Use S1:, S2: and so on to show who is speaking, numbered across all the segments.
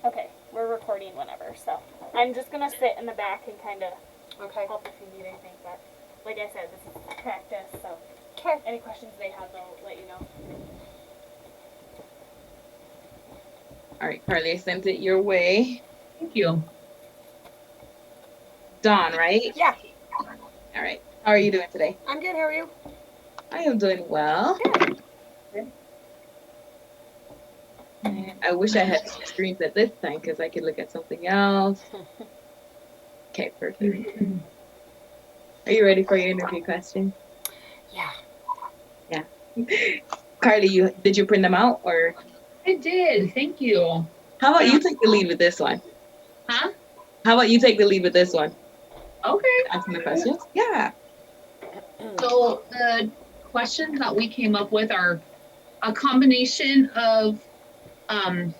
S1: Okay, we're recording whenever, so I'm just gonna sit in the back and kind of help if you need anything. But like I said, this is practice, so any questions they have, they'll let you know.
S2: All right, Carly, I sent it your way.
S3: Thank you.
S2: Dawn, right?
S4: Yeah.
S2: All right. How are you doing today?
S4: I'm good. How are you?
S2: I am doing well. I wish I had two screens at this time because I could look at something else. Okay, perfect. Are you ready for your interview question?
S4: Yeah.
S2: Yeah. Carly, did you print them out or
S3: I did. Thank you.
S2: how about you take the lead with this one?
S3: Huh?
S2: How about you take the lead with this one?
S3: Okay.
S2: Asking the questions? Yeah.
S3: So the questions that we came up with are a combination of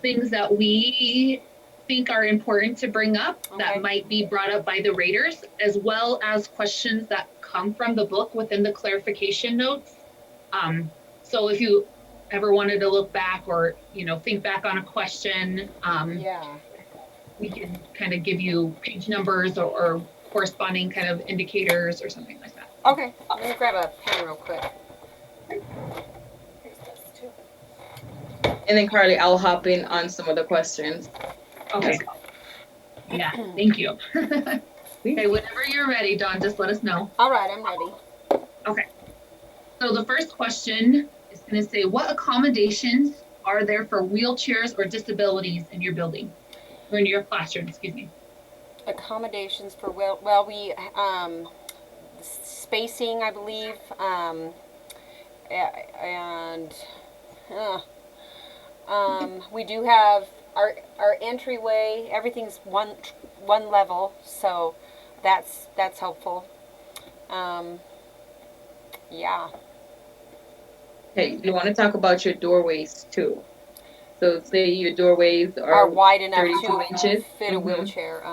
S3: things that we think are important to bring up that might be brought up by the raters, as well as questions that come from the book within the clarification notes. So if you ever wanted to look back or, think back on a question, we can kind of give you page numbers or corresponding kind of indicators or something like that.
S4: Okay. Let me grab a pen real quick.
S2: And then Carly, I'll hop in on some of the questions.
S3: Okay. Yeah, thank you. Okay, whenever you're ready, Dawn, just let us know.
S4: All right, I'm ready.
S3: Okay. So the first question is going to say, what accommodations are there for wheelchairs or disabilities in your building or in your classroom, excuse me?
S4: Accommodations for we spacing, I believe, and we do have our entryway. Everything's one level, so that's helpful. Yeah.
S2: Okay, you want to talk about your doorways too. So say your doorways
S4: Are
S2: are
S4: wide enough
S2: 32
S4: to
S2: inches.
S4: fit a wheelchair.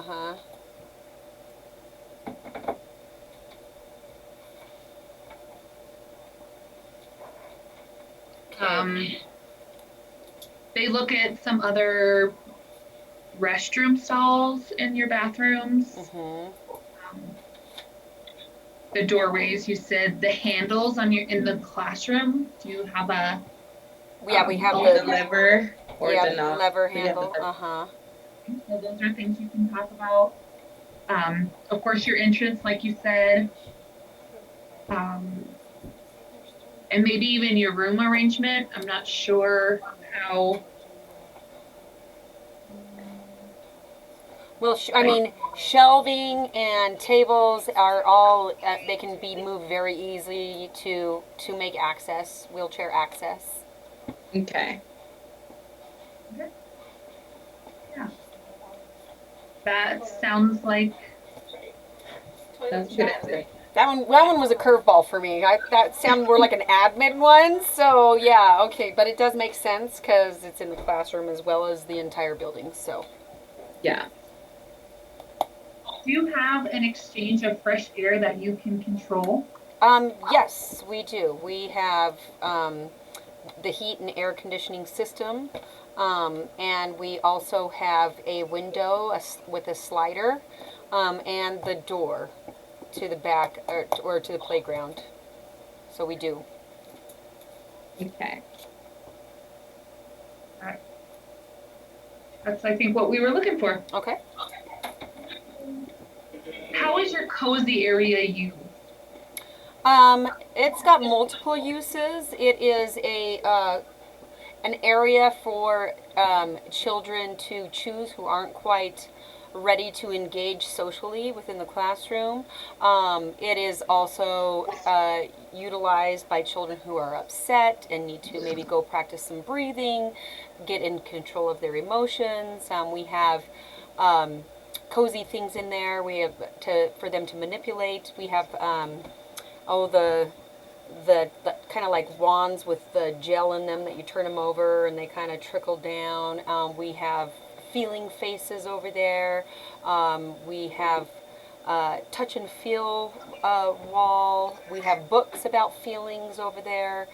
S3: They look at some other restroom stalls in your bathrooms. The doorways, you said the handles in the classroom. Do you have a
S4: we have
S2: the lever or the knob?
S4: lever
S2: So you have
S4: handle.
S3: So those are things you can talk about. Of course, your entrance, like you said, and maybe even your room arrangement. I'm not sure how.
S4: Well, I mean, shelving and tables are all they can be moved very easily to make wheelchair access.
S2: Okay.
S3: Yeah. That sounds like.
S2: That's a good answer.
S4: That one was a curveball for me. That sounded more like an admin one. So yeah, okay, but it does make sense because it's in the classroom as well as the entire building. So
S2: yeah.
S3: Do you have an exchange of fresh air that you can control?
S4: Yes, we do. We have the heat and air conditioning system, and we also have a window with a slider, and the door to the back or to the playground. So we do.
S2: Okay.
S3: All right. That's, I think, what we were looking for.
S4: Okay.
S3: How is your cozy area used?
S4: It's got multiple uses. It is an area for children to choose who aren't quite ready to engage socially within the classroom. It is also utilized by children who are upset and need to maybe go practice some breathing, get in control of their emotions. We have cozy things in there. We have for them to manipulate. We have the kind of like wands with the gel in them that you turn them over and they kind of trickle down. We have feeling faces over there. We have touch and feel wall. We have books about feelings over there.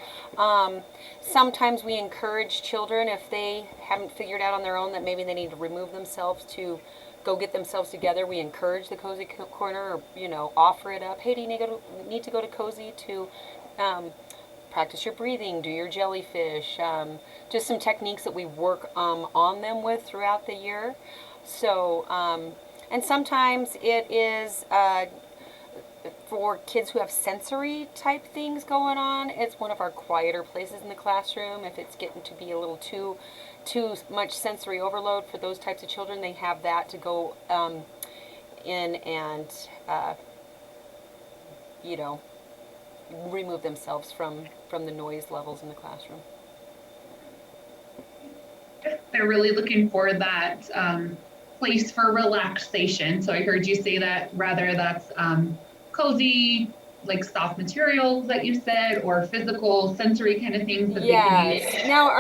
S4: Sometimes we encourage children, if they haven't figured out on their own that maybe they need to remove themselves, to go get themselves together. We encourage the cozy corner, or offer it up. Hey, do you need to go to cozy to practice your breathing, do your jellyfish, just some techniques that we work on them with throughout the year. So, and sometimes it is for kids who have sensory type things going on. It's one of our quieter places in the classroom. If it's getting to be a little too much sensory overload for those types of children, they have that to go in and remove themselves from the noise levels in the classroom.
S3: They're really looking for that place for relaxation. So I heard you say that rather that's cozy, like soft materials that you said, or physical, sensory kind of things that they can use.
S4: Now,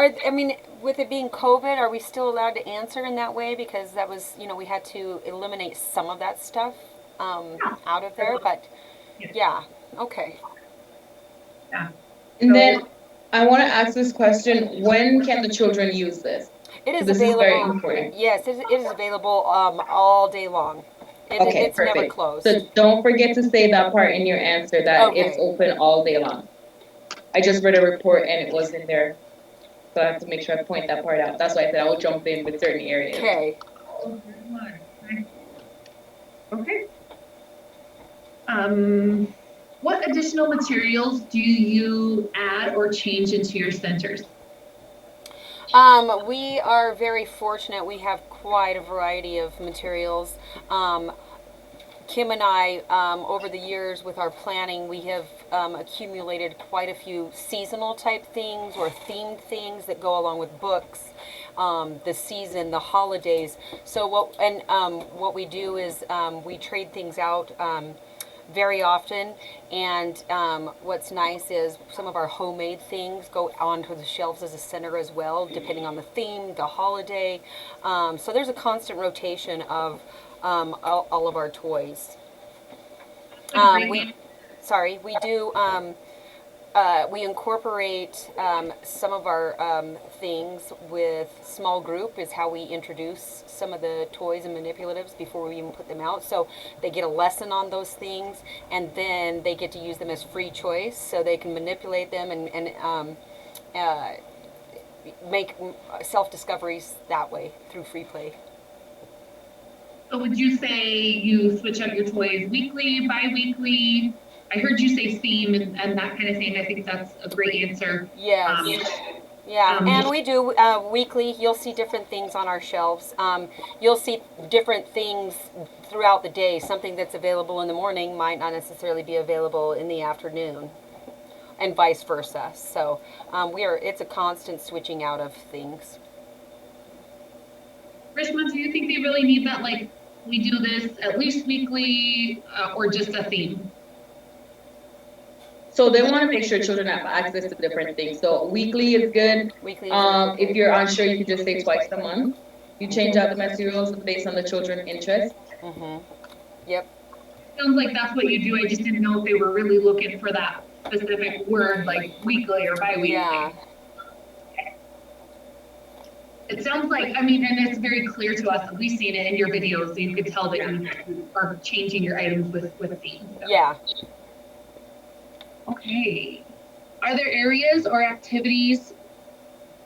S4: with it being COVID, are we still allowed to answer in that way? Because that was, we had to eliminate some of that stuff out of there. But yeah, okay.
S3: Yeah.
S2: And then I want to ask this question: when can the children use this?
S4: It is
S2: this
S4: available.
S2: Is very important.
S4: Yes, it is available all day long. It's
S2: perfect.
S4: never closed.
S2: So don't forget to say that part in your answer, that it's open all day long. I just read a report and it was in there, so I have to make sure I point that part out. That's why I said I will jump in with certain areas.
S4: Okay.
S3: Okay. What additional materials do you add or change into your centers?
S4: We are very fortunate. We have quite a variety of materials. Kim and I, over the years with our planning, we have accumulated quite a few seasonal type things or themed things that go along with books, the season, the holidays. So what we do is we trade things out very often, and what's nice is some of our homemade things go onto the shelves as a center as well, depending on the theme, the holiday. So there's a constant rotation of all of our toys. We do. We incorporate some of our things with small group, is how we introduce some of the toys and manipulatives before we even put them out. So they get a lesson on those things, and then they get to use them as free choice, so they can manipulate them and make self-discoveries that way through free play.
S3: So would you say you switch up your toys weekly, bi-weekly? I heard you say theme and that kind of thing. I think that's a great answer.
S4: Yes. And we do weekly. You'll see different things on our shelves. You'll see different things throughout the day. Something that's available in the morning might not necessarily be available in the afternoon, and vice versa. So it's a constant switching out of things.
S3: Rishma, do you think they really need that? Like, we do this at least weekly, or just a theme?
S2: So they want to make sure children have access to different things. So weekly is good. If you're unsure, you can just say twice a month. You change out the materials based on the children's interest.
S4: Yep.
S3: Sounds like that's what you do. I just didn't know if they were really looking for that specific word, like weekly or bi-weekly.
S4: Yeah.
S3: It sounds like, and it's very clear to us that we've seen it in your videos, so you could tell that you are changing your items with a theme. So.
S4: Yeah.
S3: Okay. Are there areas or activities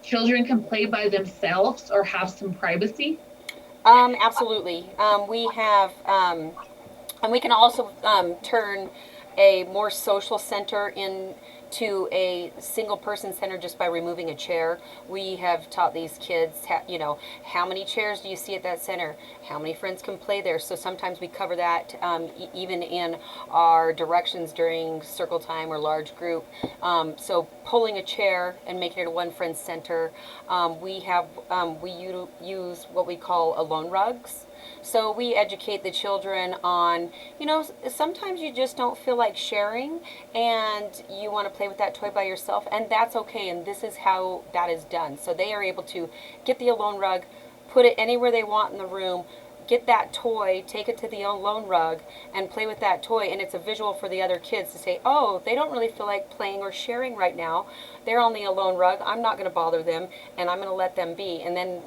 S3: children can play by themselves or have some privacy?
S4: Absolutely. We have, and we can also turn a more social center into a single person center just by removing a chair. We have taught these kids, how many chairs do you see at that center? How many friends can play there? So sometimes we cover that even in our directions during circle time or large group. So pulling a chair and making it a one friend center. We use what we call alone rugs. So we educate the children on, sometimes you just don't feel like sharing and you want to play with that toy by yourself, and that's okay, and this is how that is done. So they are able to get the alone rug, put it anywhere they want in the room, get that toy, take it to the Alone Rug, and play with that toy. And it's a visual for the other kids to say, oh, they don't really feel like playing or sharing right now. They're on the Alone Rug. I'm not going to bother them, and I'm going to let them be. And then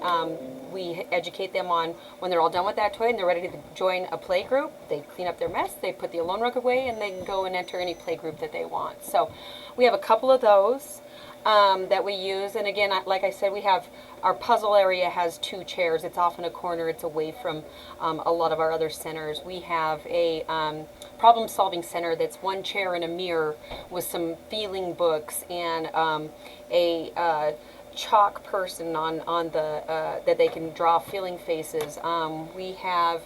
S4: we educate them on when they're all done with that toy and they're ready to join a play group, they clean up their mess, they put the Alone Rug away, and they can go and enter any play group that they want. So we have a couple of those that we use. And again, like I said, we have our puzzle area has 2 chairs. It's off in a corner. It's away from a lot of our other centers. We have a problem-solving center that's 1 chair and a mirror with some feeling books and a chalk person on the that they can draw feeling faces. We have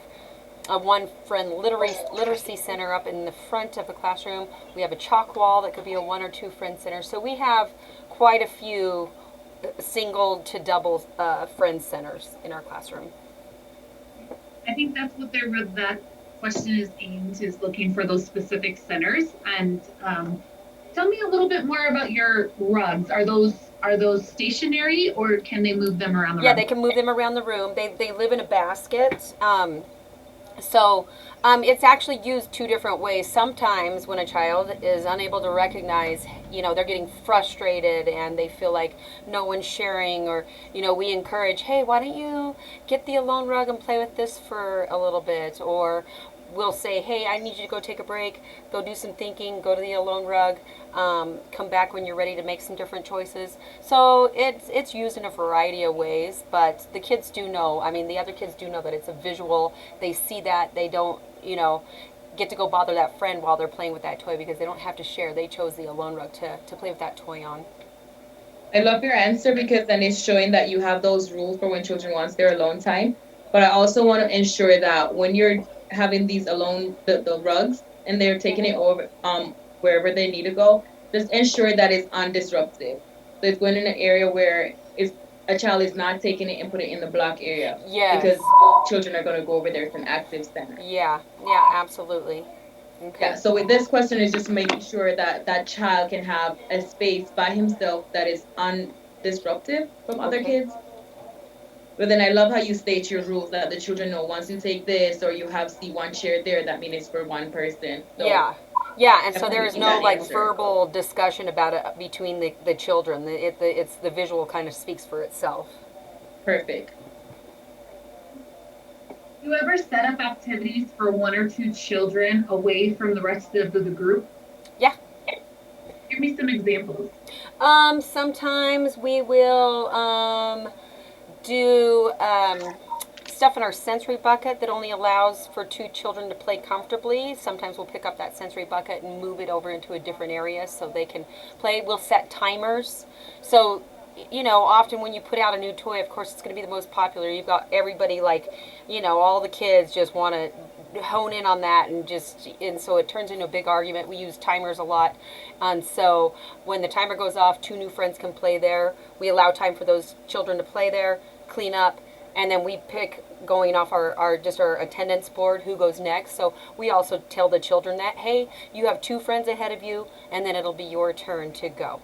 S4: a one friend literacy center up in the front of the classroom. We have a chalk wall that could be a 1 or 2 friend center. So we have quite a few single to double friend centers in our classroom.
S3: I think that's what that question is aimed, is looking for those specific centers. And tell me a little bit more about your rugs. Are those stationary, or can they move them around the room?
S4: Yeah, they can move them around the room. They live in a basket. So it's actually used 2 different ways. Sometimes when a child is unable to recognize, they're getting frustrated and they feel like no one's sharing, or, we encourage, hey, why don't you get the Alone Rug and play with this for a little bit? Or we'll say, hey, I need you to go take a break, go do some thinking, go to the Alone Rug, come back when you're ready to make some different choices. So it's used in a variety of ways, but the kids do know, the other kids do know that it's a visual. They see that. They don't, get to go bother that friend while they're playing with that toy because they don't have to share. They chose the Alone Rug to play with that toy on.
S2: I love your answer, because then it's showing that you have those rules for when children want their alone time. But I also want to ensure that when you're having these the rugs, and they're taking it over wherever they need to go, just ensure that it's undisruptive. So it's going in an area where a child is not taking it and put it in the block area.
S4: Yes.
S2: Because children are going to go over there. It's an active center.
S4: Yeah, absolutely. Okay.
S2: Yeah, so with this question is just making sure that that child can have a space by himself that is undisruptive from other kids. But then I love how you state your rules, that the children know once you take this or you see 1 chair there, that means it's for 1 person. So
S4: yeah, and so there is no verbal discussion about it between the children. It's the visual kind of speaks for itself.
S2: Perfect.
S3: Do you ever set up activities for 1 or 2 children away from the rest of the group?
S4: Yeah.
S3: Give me some examples.
S4: Sometimes we will do stuff in our sensory bucket that only allows for 2 children to play comfortably. Sometimes we'll pick up that sensory bucket and move it over into a different area so they can play. We'll set timers. So, often when you put out a new toy, of course, it's going to be the most popular. You've got everybody all the kids just want to hone in on that, and so it turns into a big argument. We use timers a lot. And so when the timer goes off, 2 new friends can play there. We allow time for those children to play there, clean up, and then we pick, going off our attendance board, who goes next. So we also tell the children that, hey, you have 2 friends ahead of you, and then it'll be your turn to go.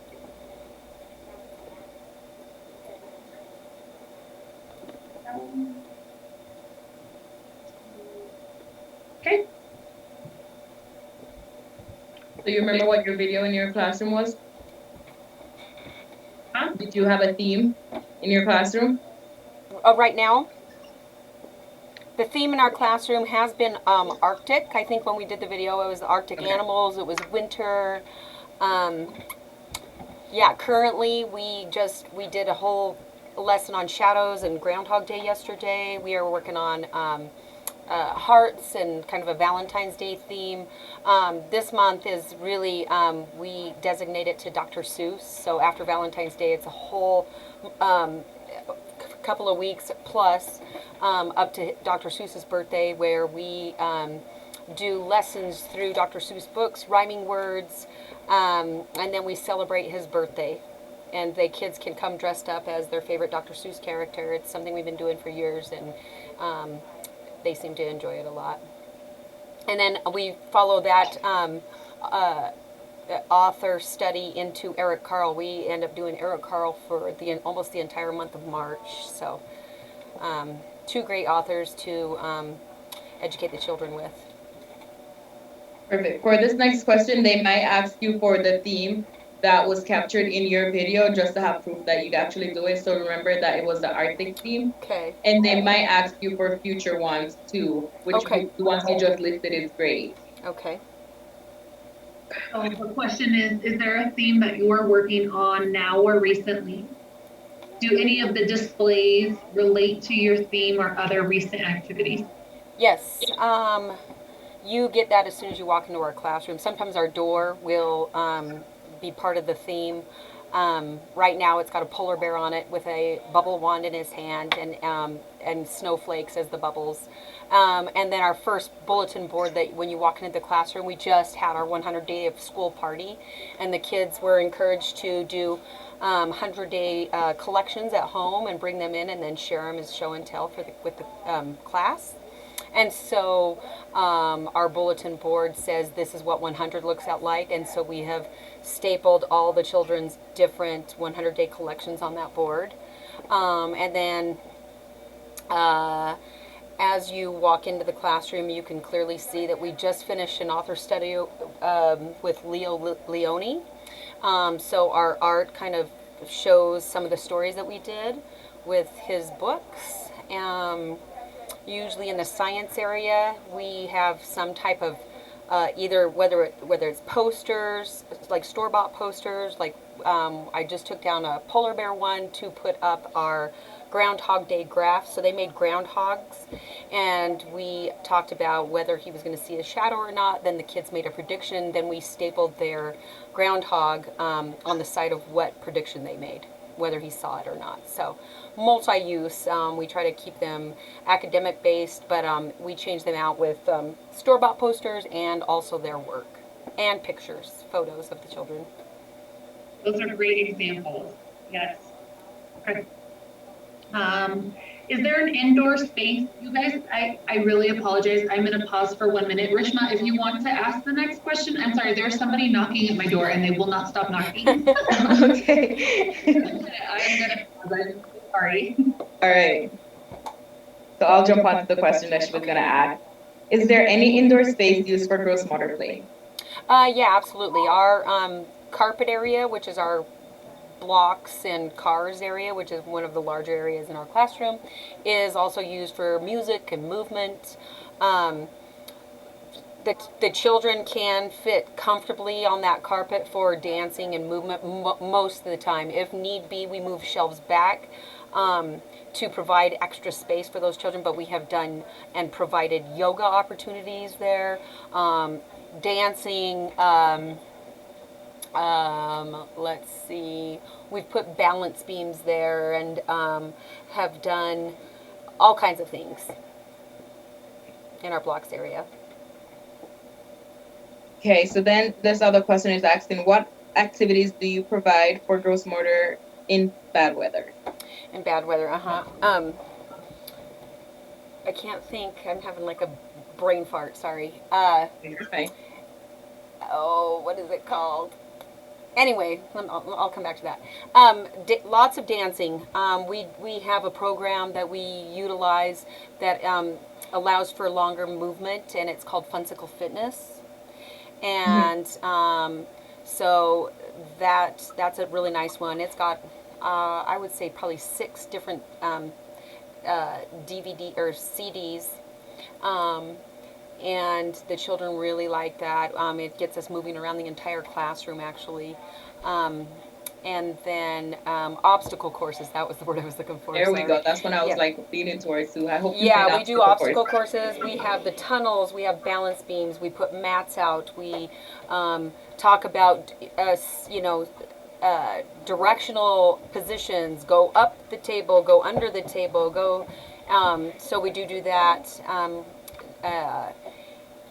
S3: Okay.
S2: So you remember what your video in your classroom was?
S3: Huh?
S2: Did you have a theme in your classroom?
S4: Right now, the theme in our classroom has been Arctic. I think when we did the video, it was the Arctic animals. It was winter. Currently we did a whole lesson on shadows and Groundhog Day yesterday. We are working on hearts and kind of a Valentine's Day theme. This month is really, we designate it to Dr. Seuss. So after Valentine's Day, it's a whole couple of weeks plus up to Dr. Seuss's birthday, where we do lessons through Dr. Seuss books, rhyming words, and then we celebrate his birthday. And the kids can come dressed up as their favorite Dr. Seuss character. It's something we've been doing for years, and they seem to enjoy it a lot. And then we follow that author study into Eric Carle. We end up doing Eric Carle for almost the entire month of March. So two great authors to educate the children with.
S2: Perfect. For this next question, they might ask you for the theme that was captured in your video just to have proof that you'd actually do it. So remember that it was the Arctic theme.
S4: Okay.
S2: And they might ask you for future ones too, which
S4: Okay.
S2: the ones you just listed is great.
S4: Okay.
S3: So the question is there a theme that you're working on now or recently? Do any of the displays relate to your theme or other recent activities?
S4: Yes. You get that as soon as you walk into our classroom. Sometimes our door will be part of the theme. Right now, it's got a polar bear on it with a bubble wand in his hand and snowflakes as the bubbles. And then our first bulletin board that when you walk into the classroom, we just had our 100-day of school party, and the kids were encouraged to do 100-day collections at home and bring them in and then share them as show and tell with the class. And so our bulletin board says this is what 100 looks out like, and so we have stapled all the children's different 100-day collections on that board. And then as you walk into the classroom, you can clearly see that we just finished an author study with Leo Leone. So our art kind of shows some of the stories that we did with his books. Usually in the science area, we have some type of either whether it's posters, like store-bought posters, like I just took down a polar bear one to put up our Groundhog Day graph. So they made groundhogs, and we talked about whether he was going to see a shadow or not. Then the kids made a prediction. Then we stapled their groundhog on the side of what prediction they made, whether he saw it or not. So multi-use. We try to keep them academic based, but we change them out with store-bought posters and also their work and pictures, photos of the children.
S3: Those are great examples. Yes. Okay. Is there an indoor space? You guys, I really apologize. I'm going to pause for 1 minute. Rishma, if you want to ask the next question, I'm sorry, there's somebody knocking at my door and they will not stop knocking.
S2: Okay.
S3: I'm going to pause. I'm sorry.
S2: All right. So I'll jump onto the question that she was going to ask. Is there any indoor space used for gross motor play?
S4: Yeah, absolutely. Our carpet area, which is our blocks and cars area, which is one of the larger areas in our classroom, is also used for music and movement. The children can fit comfortably on that carpet for dancing and movement most of the time. If need be, we move shelves back to provide extra space for those children, but we have done and provided yoga opportunities there, dancing. Let's see, we've put balance beams there and have done all kinds of things in our blocks area.
S2: Okay, so then this other question is asking, what activities do you provide for gross motor in bad weather?
S4: In bad weather, I can't think. I'm having like a brain fart, sorry.
S2: You're fine.
S4: Oh, what is it called? Anyway, I'll come back to that. Lots of dancing. We have a program that we utilize that allows for longer movement, and it's called Funsicle Fitness. And so that's a really nice one. It's got, I would say, probably 6 different DVD or CDs. And the children really like that. It gets us moving around the entire classroom, actually. And then obstacle courses, that was the word I was looking for.
S2: There we go. That's when I was like leaning towards too. I hope you
S4: yeah, we do obstacle courses. We have the tunnels. We have balance beams. We put mats out. We talk about, directional positions. Go up the table. Go under the table. Go. So we do that.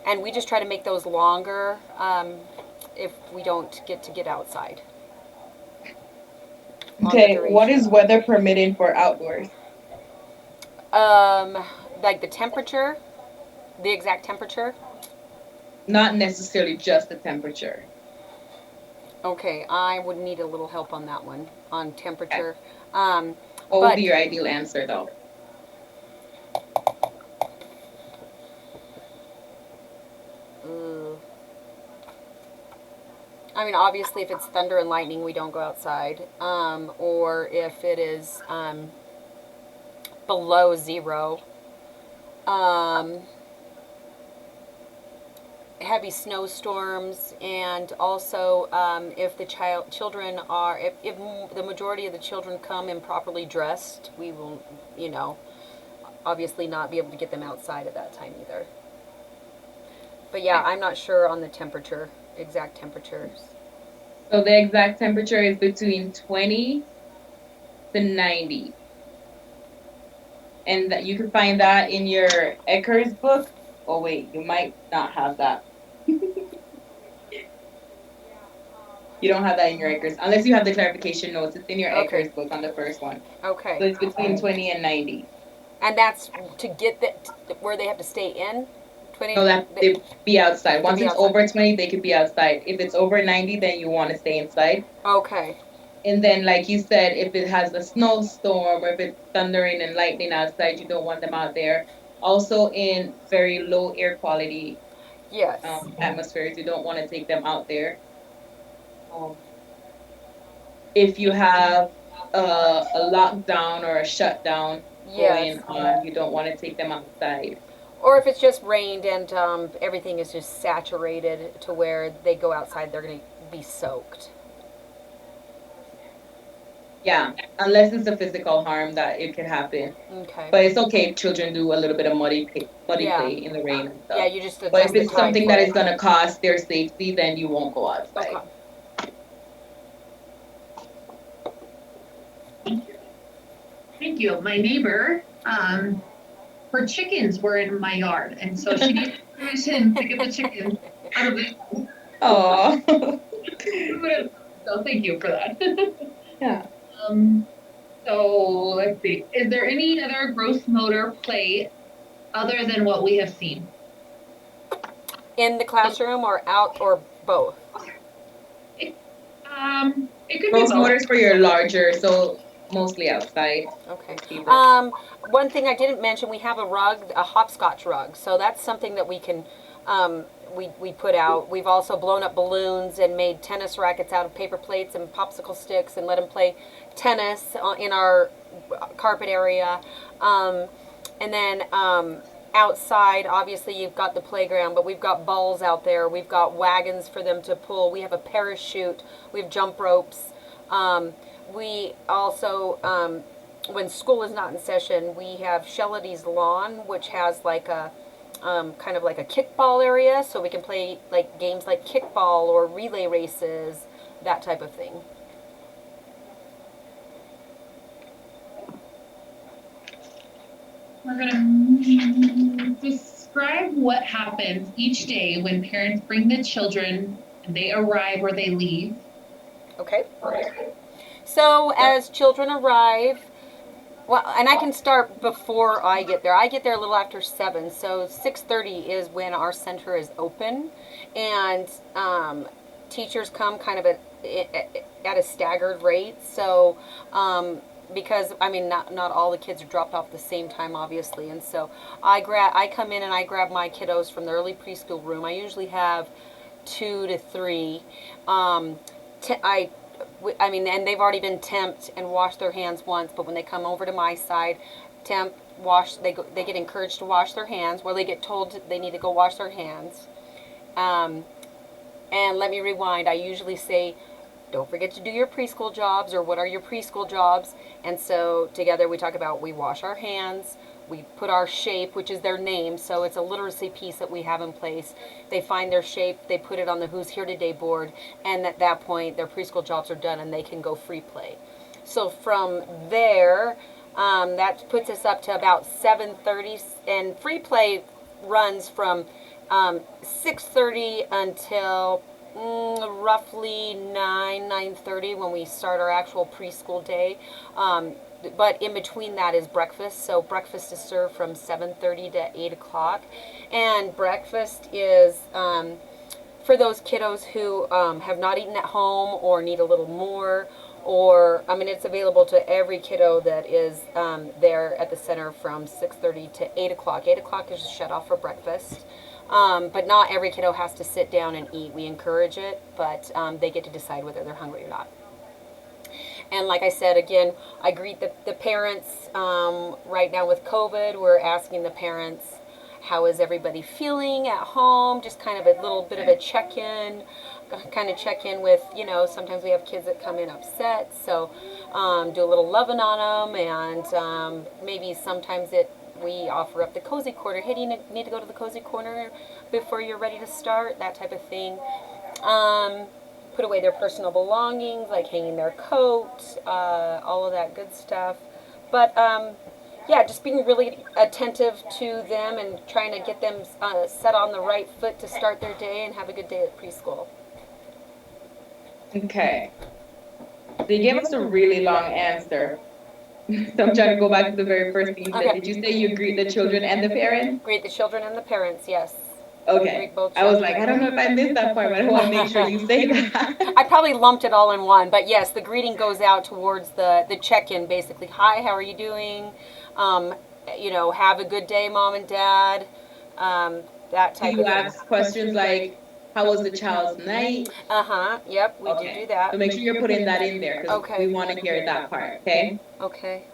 S4: And we just try to make those longer if we don't get outside.
S2: Okay, what is weather permitting for outdoors?
S4: Like the temperature, the exact temperature?
S2: Not necessarily just the temperature.
S4: Okay, I would need a little help on that one, on temperature.
S2: What would be your ideal answer, though?
S4: I mean, obviously, if it's thunder and lightning, we don't go outside. Or if it is below 0. Heavy snowstorms, and also if the children are, if the majority of the children come improperly dressed, we will, obviously not be able to get them outside at that time either. But yeah, I'm not sure on the exact temperatures.
S2: So the exact temperature is between 20 to 90. And that you can find that in your Eckers book. Oh wait, you might not have that. You don't have that in your Eckers, unless you have the clarification notes. It's in your Eckers book on the first one.
S4: Okay.
S2: So it's between 20 and 90.
S4: And that's to get where they have to stay in? 20?
S2: No, that they be outside. Once it's
S4: outside.
S2: over 20, they could be outside. If it's over 90, then you want to stay inside.
S4: Okay.
S2: And then, like you said, if it has a snowstorm or if it's thundering and lightning outside, you don't want them out there. Also, in very low air quality atmospheres, you don't want to take them out there. If you have a lockdown or a shutdown going on, you don't want to take them outside.
S4: Or if it's just rained and everything is just saturated to where they go outside, they're going to be soaked.
S2: Yeah, unless it's a physical harm that it could happen.
S4: Okay.
S2: But it's okay if children do a little bit of muddy play in the rain and stuff.
S4: Yeah, you just.
S2: But if it's something that is going to cost their safety, then you won't go outside.
S3: Okay. Thank you. My neighbor, her chickens were in my yard, and so she needed permission to get the chickens out of the.
S2: Oh.
S3: So thank you for that.
S2: Yeah.
S3: So let's see. Is there any other gross motor play other than what we have seen?
S4: In the classroom or out or both?
S3: It could
S2: gross
S3: be both.
S2: motors for your larger, so mostly outside.
S4: Okay. One thing I didn't mention, we have a rug, a hopscotch rug. So that's something that we can we put out. We've also blown up balloons and made tennis rackets out of paper plates and popsicle sticks and let them play tennis in our carpet area. And then outside, obviously, you've got the playground, but we've got balls out there. We've got wagons for them to pull. We have a parachute. We have jump ropes. We also, when school is not in session, we have Shelley's lawn, which has like a kind of like a kickball area, so we can play like games like kickball or relay races, that type of thing.
S3: We're gonna describe what happens each day when parents bring the children and they arrive or they leave.
S4: Okay. So as children arrive, well, and I can start before I get there. I get there a little after 7, so 6:30 is when our center is open, and teachers come kind of at a staggered rate. So because I mean not all the kids are dropped off at the same time, obviously, and so I come in and I grab my kiddos from the early preschool room. I usually have 2 to 3. I mean, and they've already been temped and washed their hands once, but when they come over to my side, temp, wash, they get encouraged to wash their hands, where they get told they need to go wash their hands. And let me rewind, I usually say, don't forget to do your preschool jobs, or what are your preschool jobs? And so together we talk about, we wash our hands, we put our shape, which is their name, so it's a literacy piece that we have in place. They find their shape, they put it on the Who's Here Today board, and at that point their preschool jobs are done and they can go free play. So from there, that puts us up to about 7:30, and free play runs from 6:30 until roughly 9:30 when we start our actual preschool day. But in between that is breakfast. So breakfast is served from 7:30 to 8 o'clock. And breakfast is for those kiddos who have not eaten at home or need a little more, or I mean, it's available to every kiddo that is there at the center from 6:30 to 8 o'clock. 8 o'clock is shut off for breakfast. But not every kiddo has to sit down and eat. We encourage it, but they get to decide whether they're hungry or not. And like I said, again, I greet the parents. Right now with COVID, we're asking the parents, how is everybody feeling at home? Just kind of a little bit of a check-in, kind of check in with, sometimes we have kids that come in upset. So do a little loving on them, and maybe sometimes we offer up the cozy corner. Hey, do you need to go to the cozy corner before you're ready to start? That type of thing. Put away their personal belongings, like hanging their coat, all of that good stuff. But yeah, just being really attentive to them and trying to get them set on the right foot to start their day and have a good day at preschool.
S2: Okay. So you gave us a really long answer. So I'm trying to go back to the very first thing you said.
S4: Okay.
S2: Did you say you greet the children and the parents?
S4: Greet the children and the parents, yes.
S2: Okay. I was like, I don't know if I missed that part, but I want to make sure you say that.
S4: I probably lumped it all in one, but yes, the greeting goes out towards the check-in, basically. Hi, how are you doing? Have a good day, Mom and Dad. That type of thing.
S2: Do you ask questions like, how was the child's night?
S4: Yep, we do that.
S2: So make sure you're putting that in there, because we want to hear that part, okay?
S4: Okay.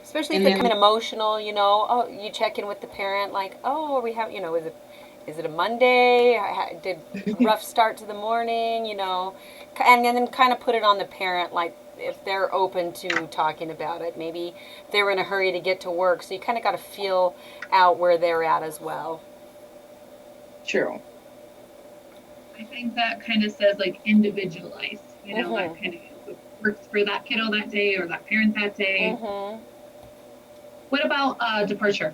S4: Especially if they come in emotional, oh, you check in with the parent, like, oh, we have, is it a Monday? Did rough start to the morning, and then kind of put it on the parent, like, if they're open to talking about it. Maybe they're in a hurry to get to work, so you kind of got to feel out where they're at as well.
S2: True.
S3: I think that kind of says, like, individualized, that kind of works for that kiddo that day or that parent that day. What about departure?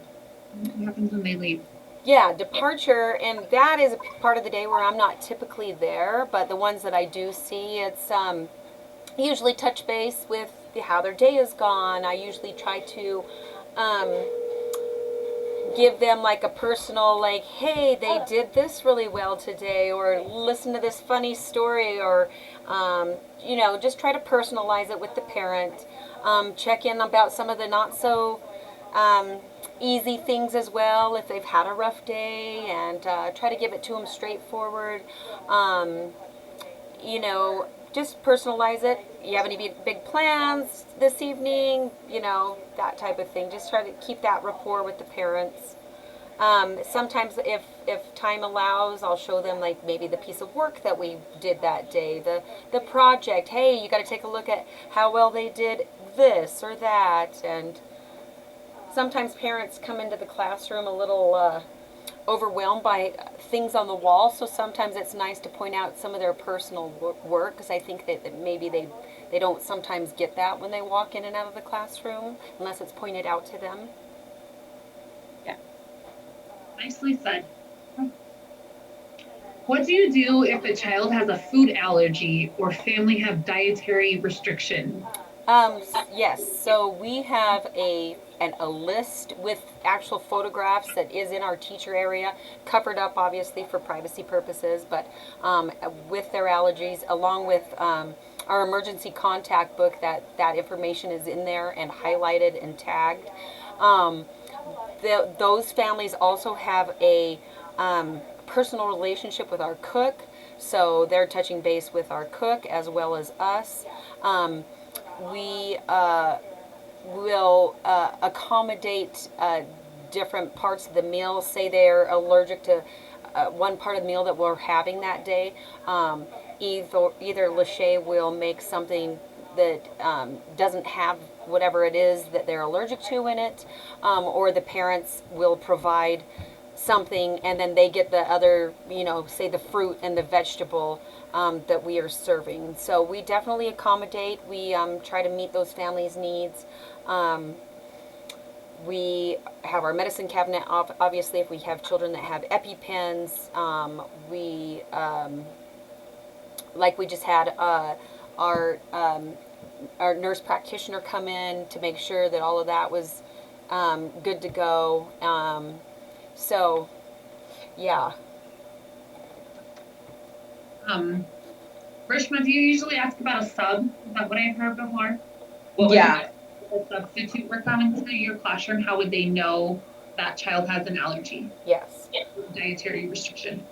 S3: What happens when they leave?
S4: Yeah, departure, and that is a part of the day where I'm not typically there, but the ones that I do see, it's usually touch base with how their day is gone. I usually try to give them like a personal, like, hey, they did this really well today, or listen to this funny story, or just try to personalize it with the parent. Check in about some of the not so easy things as well if they've had a rough day, and try to give it to them straightforward. Just personalize it. You have any big plans this evening? That type of thing. Just try to keep that rapport with the parents. Sometimes if time allows, I'll show them like maybe the piece of work that we did that day, the project. Hey, you got to take a look at how well they did this or that. And sometimes parents come into the classroom a little overwhelmed by things on the wall, so sometimes it's nice to point out some of their personal work, because I think that maybe they don't sometimes get that when they walk in and out of the classroom unless it's pointed out to them.
S2: Yeah.
S3: Nicely said. What do you do if a child has a food allergy or family have dietary restriction?
S4: Yes, so we have a list with actual photographs that is in our teacher area, covered up obviously for privacy purposes, but with their allergies, along with our emergency contact book, that information is in there and highlighted and tagged. Those families also have a personal relationship with our cook, so they're touching base with our cook as well as us. We will accommodate different parts of the meal. Say they're allergic to one part of the meal that we're having that day. Either Lachey will make something that doesn't have whatever it is that they're allergic to in it, or the parents will provide something, and then they get the other, say the fruit and the vegetable that we are serving. So we definitely accommodate. We try to meet those families' needs. We have our medicine cabinet, obviously, if we have children that have EpiPens. Like we just had our nurse practitioner come in to make sure that all of that was good to go.
S3: Yeah. Rishma, do you usually ask about a sub? Is that what I've heard before?
S2: Yeah.
S3: A substitute were coming to your classroom, how would they know that child has an allergy?
S4: Yes.
S3: Dietary restriction.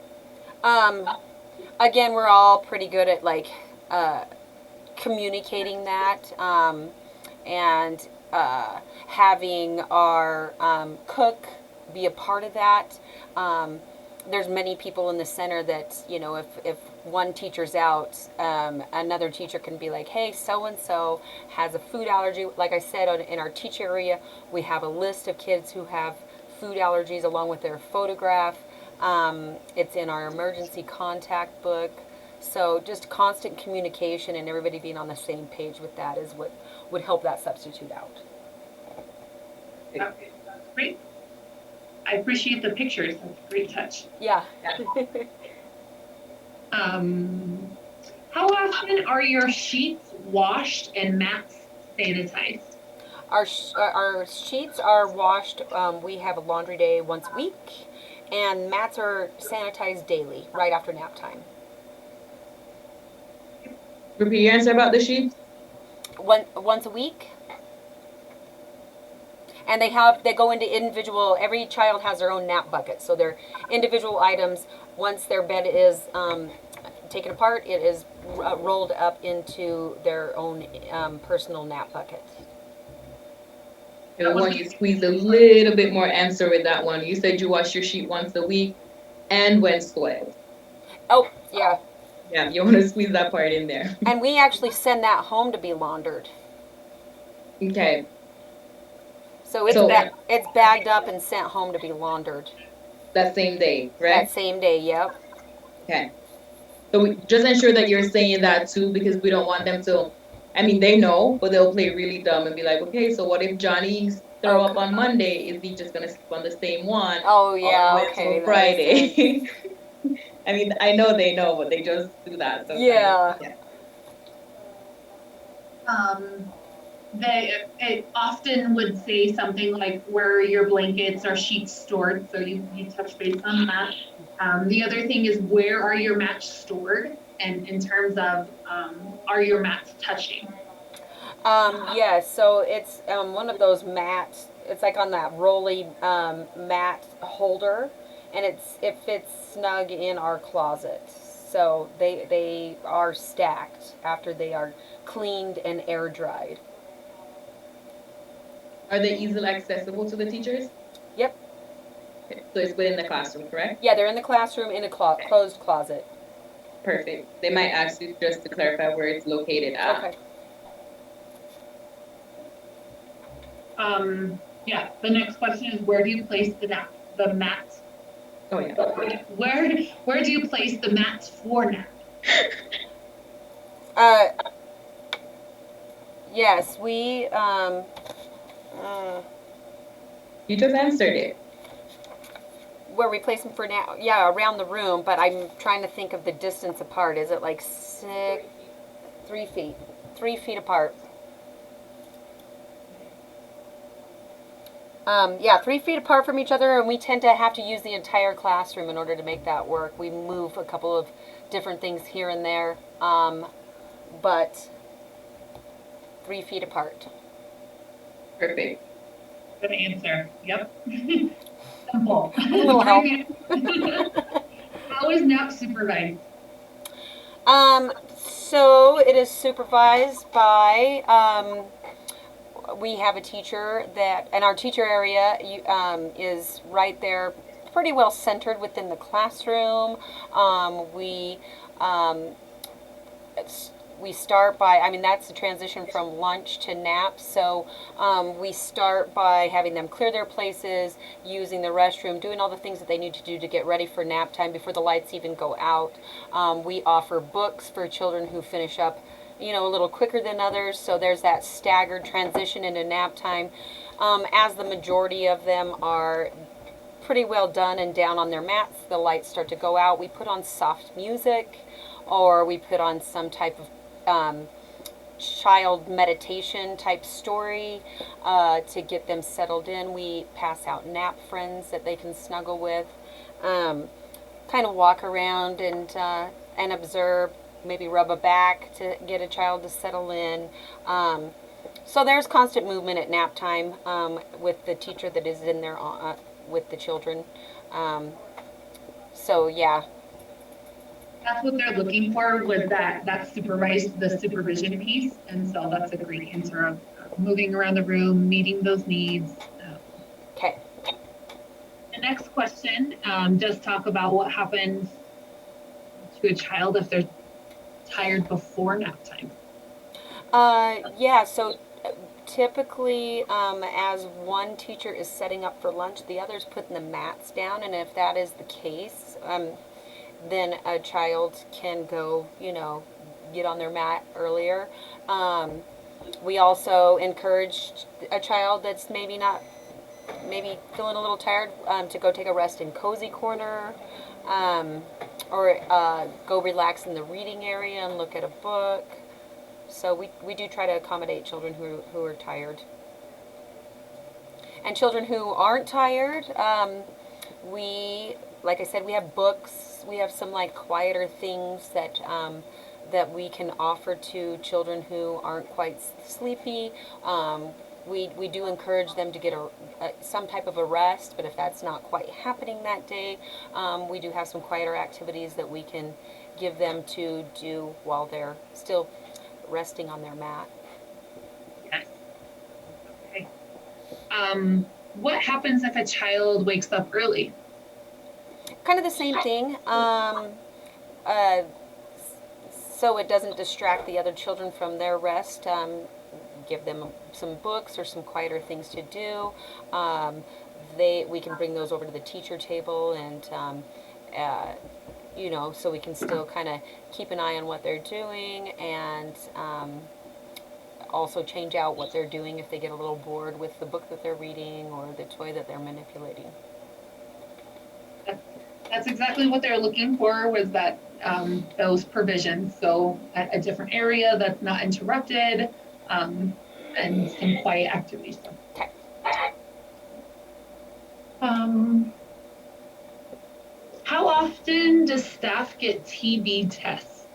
S4: Again, we're all pretty good at like communicating that, and having our cook be a part of that. There's many people in the center that, you know, if one teacher's out, another teacher can be like, hey, so-and-so has a food allergy. Like I said, in our teacher area, we have a list of kids who have food allergies along with their photograph. It's in our emergency contact book. So just constant communication and everybody being on the same page with that is what would help that substitute out.
S3: Okay, that's great. I appreciate the pictures. That's a great touch.
S4: Yeah.
S3: How often are your sheets washed and mats sanitized?
S4: Our sheets are washed. We have a laundry day once a week, and mats are sanitized daily, right after nap time.
S2: Repeat your answer about the sheets.
S4: Once a week. And they go into individual, every child has their own nap bucket. So they're individual items. Once their bed is taken apart, it is rolled up into their own personal nap bucket.
S2: I want you to squeeze a little bit more answer with that one. You said you wash your sheet once a week and when soiled.
S4: Oh, yeah.
S2: Yeah, you want to squeeze that part in there.
S4: And we actually send that home to be laundered.
S2: Okay.
S4: So it's bagged up and sent home to be laundered.
S2: That same day, right?
S4: That same day, yep.
S2: Okay. So we just ensure that you're saying that too, because we don't want them to, I mean, they know, but they'll play really dumb and be like, okay, so what if Johnny throw up on Monday? Is he just going to sleep on the same one?
S4: Oh, yeah, okay.
S2: Friday. I mean, I know they know, but they just do that. Sometimes.
S4: Yeah.
S3: It often would say something like where are your blankets or sheets stored, so you touch base on that. The other thing is where are your mats stored, and in terms of are your mats touching?
S4: Yeah, so it's one of those mats. It's like on that rolly mat holder, and it fits snug in our closet. So they are stacked after they are cleaned and air dried.
S2: Are they easily accessible to the teachers?
S4: Yep.
S2: Okay. So it's within the classroom, correct?
S4: Yeah, they're in the classroom in a closed closet.
S2: Perfect. They might ask you just to clarify where it's located at.
S4: Okay.
S3: Yeah, the next question is where do you place the mats?
S2: Oh yeah.
S3: Where do you place the mats for nap?
S4: Yes, we
S2: You just answered it.
S4: where we place them for now, yeah, around the room, but I'm trying to think of the distance apart. Is it like 3 feet? 3 feet apart. Yeah, 3 feet apart from each other, and we tend to have to use the entire classroom in order to make that work. We move a couple of different things here and there, but 3 feet apart.
S2: Perfect.
S3: Good answer. Yep. Simple.
S4: A little help.
S3: How is nap supervised?
S4: So it is supervised by, we have a teacher that, and our teacher area is right there, pretty well centered within the classroom. We start by, I mean, that's the transition from lunch to nap. So we start by having them clear their places, using the restroom, doing all the things that they need to do to get ready for nap time before the lights even go out. We offer books for children who finish up, you know, a little quicker than others. So there's that staggered transition into nap time. As the majority of them are pretty well done and down on their mats, the lights start to go out. We put on soft music, or we put on some type of child meditation type story to get them settled in. We pass out nap friends that they can snuggle with, kind of walk around and observe. maybe rub a back to get a child to settle in. So there's constant movement at nap time with the teacher that is in there with the children. So yeah.
S3: That's what they're looking for with that supervision piece. And so that's a great answer of moving around the room, meeting those needs.
S4: Okay.
S3: The next question does talk about what happens to a child if they're tired before nap time.
S4: Yeah, so typically as one teacher is setting up for lunch, the other's putting the mats down, and if that is the case, then a child can go, get on their mat earlier. We also encouraged a child that's maybe feeling a little tired to go take a rest in cozy corner, or go relax in the reading area and look at a book. So we do try to accommodate children who are tired. And children who aren't tired, like I said, we have books. We have some quieter things that we can offer to children who aren't quite sleepy. We do encourage them to get some type of a rest, but if that's not quite happening that day, we do have some quieter activities that we can give them to do while they're still resting on their mat.
S3: Yes. Okay. What happens if a child wakes up early?
S4: Kind of the same thing. So it doesn't distract the other children from their rest. Give them some books or some quieter things to do. We can bring those over to the teacher table, and so we can still kind of keep an eye on what they're doing, and also change out what they're doing if they get a little bored with the book that they're reading or the toy that they're manipulating.
S3: That's exactly what they're looking for, was that those provisions. So a different area that's not interrupted, and some quiet activities.
S4: Okay.
S3: How often does staff get TB tests?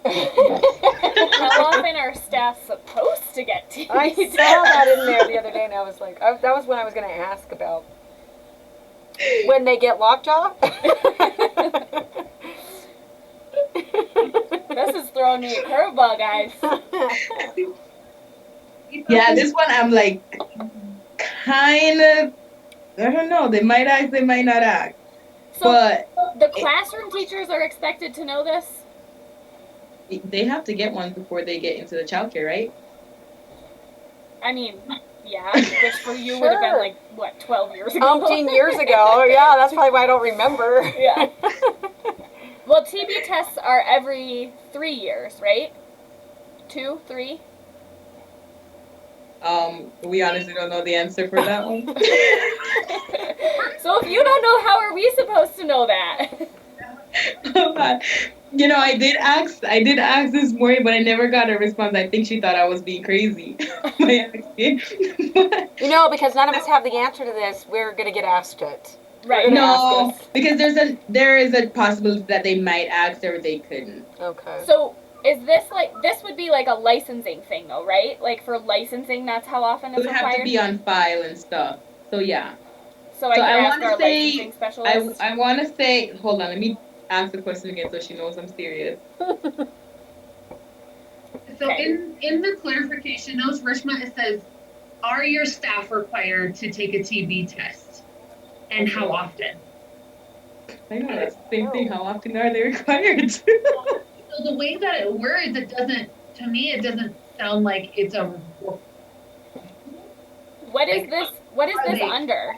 S1: How often are staff supposed to get TB
S4: I
S1: tests?
S4: saw that in there the other day, and I was like, that was when I was going to ask about when they get lockjaw.
S1: This is throwing me a curveball, guys.
S2: Yeah, this one I'm kind of, I don't know. They might act, they might not act.
S1: So
S2: but
S1: the classroom teachers are expected to know this?
S2: They have to get one before they get into the childcare, right?
S1: I mean, yeah, which for you would have been 12 years ago?
S4: 15 years ago. Yeah, that's probably why I don't remember.
S1: Yeah. Well, TB tests are every 3 years, right? 2, 3?
S2: We honestly don't know the answer for that one.
S1: So if you don't know, how are we supposed to know that?
S2: I did ask this morning, but I never got a response. I think she thought I was being crazy by asking.
S4: Because none of us have the answer to this, we're going to get asked it.
S1: Right.
S2: No, because there is a possibility that they might ask or they couldn't.
S4: Okay.
S1: So is this this would be a licensing thing though, right? For licensing, that's how often it's
S2: It would
S1: required?
S2: have to be on file and stuff. So yeah.
S1: So I can ask our licensing specialist.
S2: I want to say, hold on, let me ask the question again so she knows I'm serious.
S3: So in the clarification notes, Rishma, it says, are your staff required to take a TB test? And how often?
S2: I know, that's the same thing. How often are they required to?
S3: So the way that it words, to me, it doesn't sound like it's a...
S1: What is this? What is this under?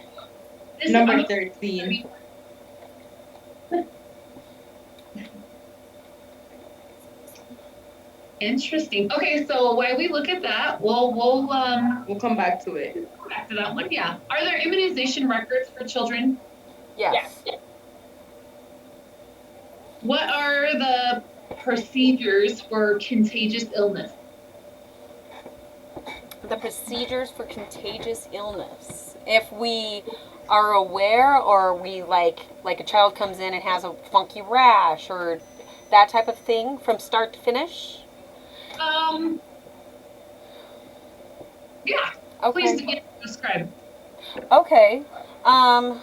S2: Number 13.
S3: Interesting. Okay, so while we look at that, we'll
S2: come back to it.
S3: Back to that one, yeah. Are there immunization records for children?
S4: Yes.
S3: What are the procedures for contagious illness?
S4: The procedures for contagious illness. If we are aware, or are we like a child comes in and has a funky rash or that type of thing from start to finish?
S3: Yeah.
S4: Okay.
S3: Please describe.
S4: Okay.
S3: I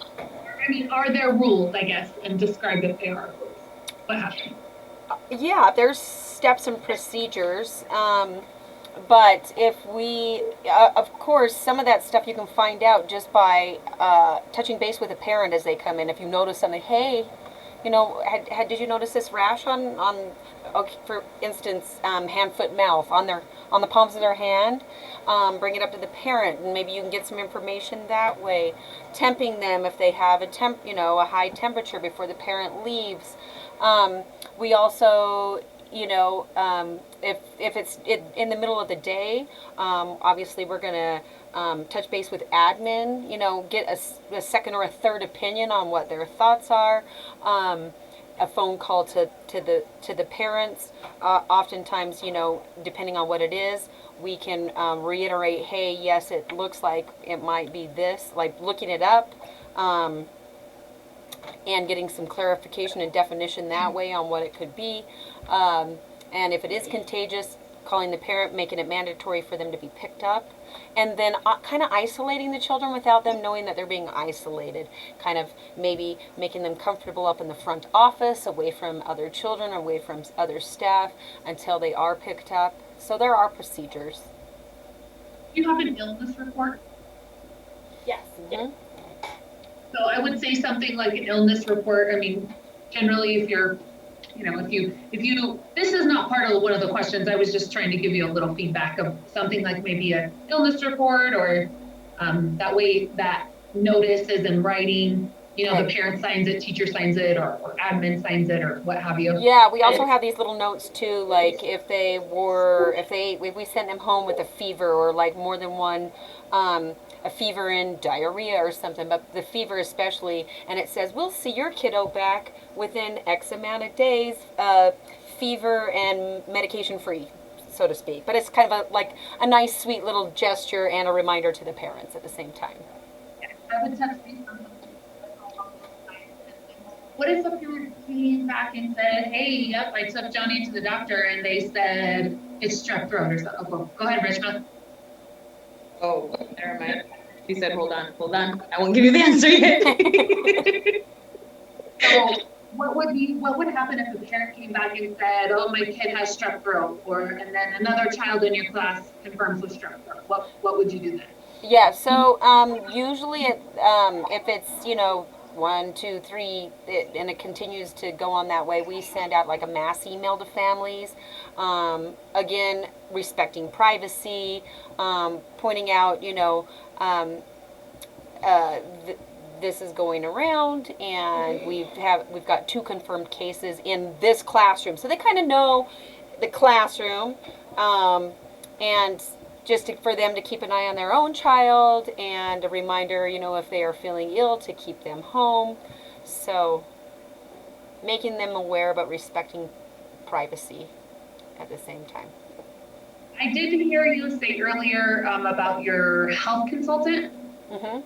S3: mean, are there rules, I guess, and describe if there are rules. What happened?
S4: Yeah, there's steps and procedures. But if we, of course, some of that stuff you can find out just by touching base with a parent as they come in. If you notice something, hey, did you notice this rash on okay, for instance, hand, foot, mouth on the palms of their hand? Bring it up to the parent, and maybe you can get some information that way. Temping them if they have a high temperature before the parent leaves. We also, if it's in the middle of the day, obviously we're gonna touch base with admin. Get a second or a third opinion on what their thoughts are. A phone call to the parents. Oftentimes, depending on what it is, we can reiterate, hey, yes, it looks like it might be this. Like looking it up. And getting some clarification and definition that way on what it could be. And if it is contagious, calling the parent, making it mandatory for them to be picked up. And then kind of isolating the children without them knowing that they're being isolated. Kind of maybe making them comfortable up in the front office, away from other children, away from other staff, until they are picked up. So there are procedures.
S3: Do you have an illness report?
S1: Yes.
S4: Mm-hmm.
S3: So I would say something like an illness report. I mean, generally if you're, if you, this is not part of one of the questions. I was just trying to give you a little feedback of something like maybe an illness report, or that way that notice is in writing, the parent signs it, teacher signs it, or admin signs it, or what have you.
S4: Yeah, we also have these little notes too, like if we sent them home with a fever, or like more than one, a fever and diarrhea or something, but the fever especially, and it says, we'll see your kiddo back within X amount of days, fever and medication free, so to speak. But it's kind of like a nice, sweet little gesture and a reminder to the parents at the same time.
S3: I would touch base on what if a parent came back and said, hey, yep, I took Johnny to the doctor and they said it's strep throat or something? Oh, go ahead, Rishma.
S2: Oh, never mind. She said, hold on. I won't give you the answer yet.
S3: So what would happen if a parent came back and said, oh, my kid has strep throat, and then another child in your class confirms with strep throat? What would you do then?
S4: Yeah, so usually if it's, 1, 2, 3, and it continues to go on that way, we send out like a mass email to families. Again, respecting privacy, pointing out, this is going around, and we've got 2 confirmed cases in this classroom, so they kind of know the classroom, and just for them to keep an eye on their own child, and a reminder, if they are feeling ill, to keep them home. So making them aware, but respecting privacy at the same time.
S3: I did hear you say earlier about your health consultant.
S4: Mm-hmm.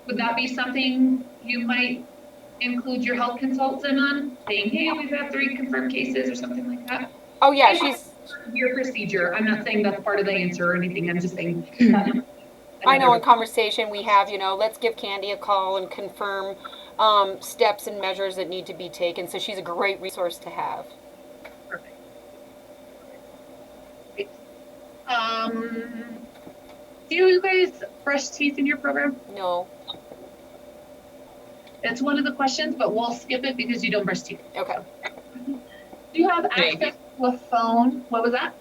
S3: Would that be something you might include your health consultant on, saying, hey, we've had 3 confirmed cases or something like that?
S4: Oh yeah, she's
S3: your procedure. I'm not saying that's part of the answer or anything. I'm just saying.
S4: I know in conversation we have, let's give Candy a call and confirm steps and measures that need to be taken. So she's a great resource to have.
S3: Perfect. Do you guys brush teeth in your program?
S4: No.
S3: It's one of the questions, but we'll skip it because you don't brush teeth.
S4: Okay.
S3: Do you have access to a phone? What was that?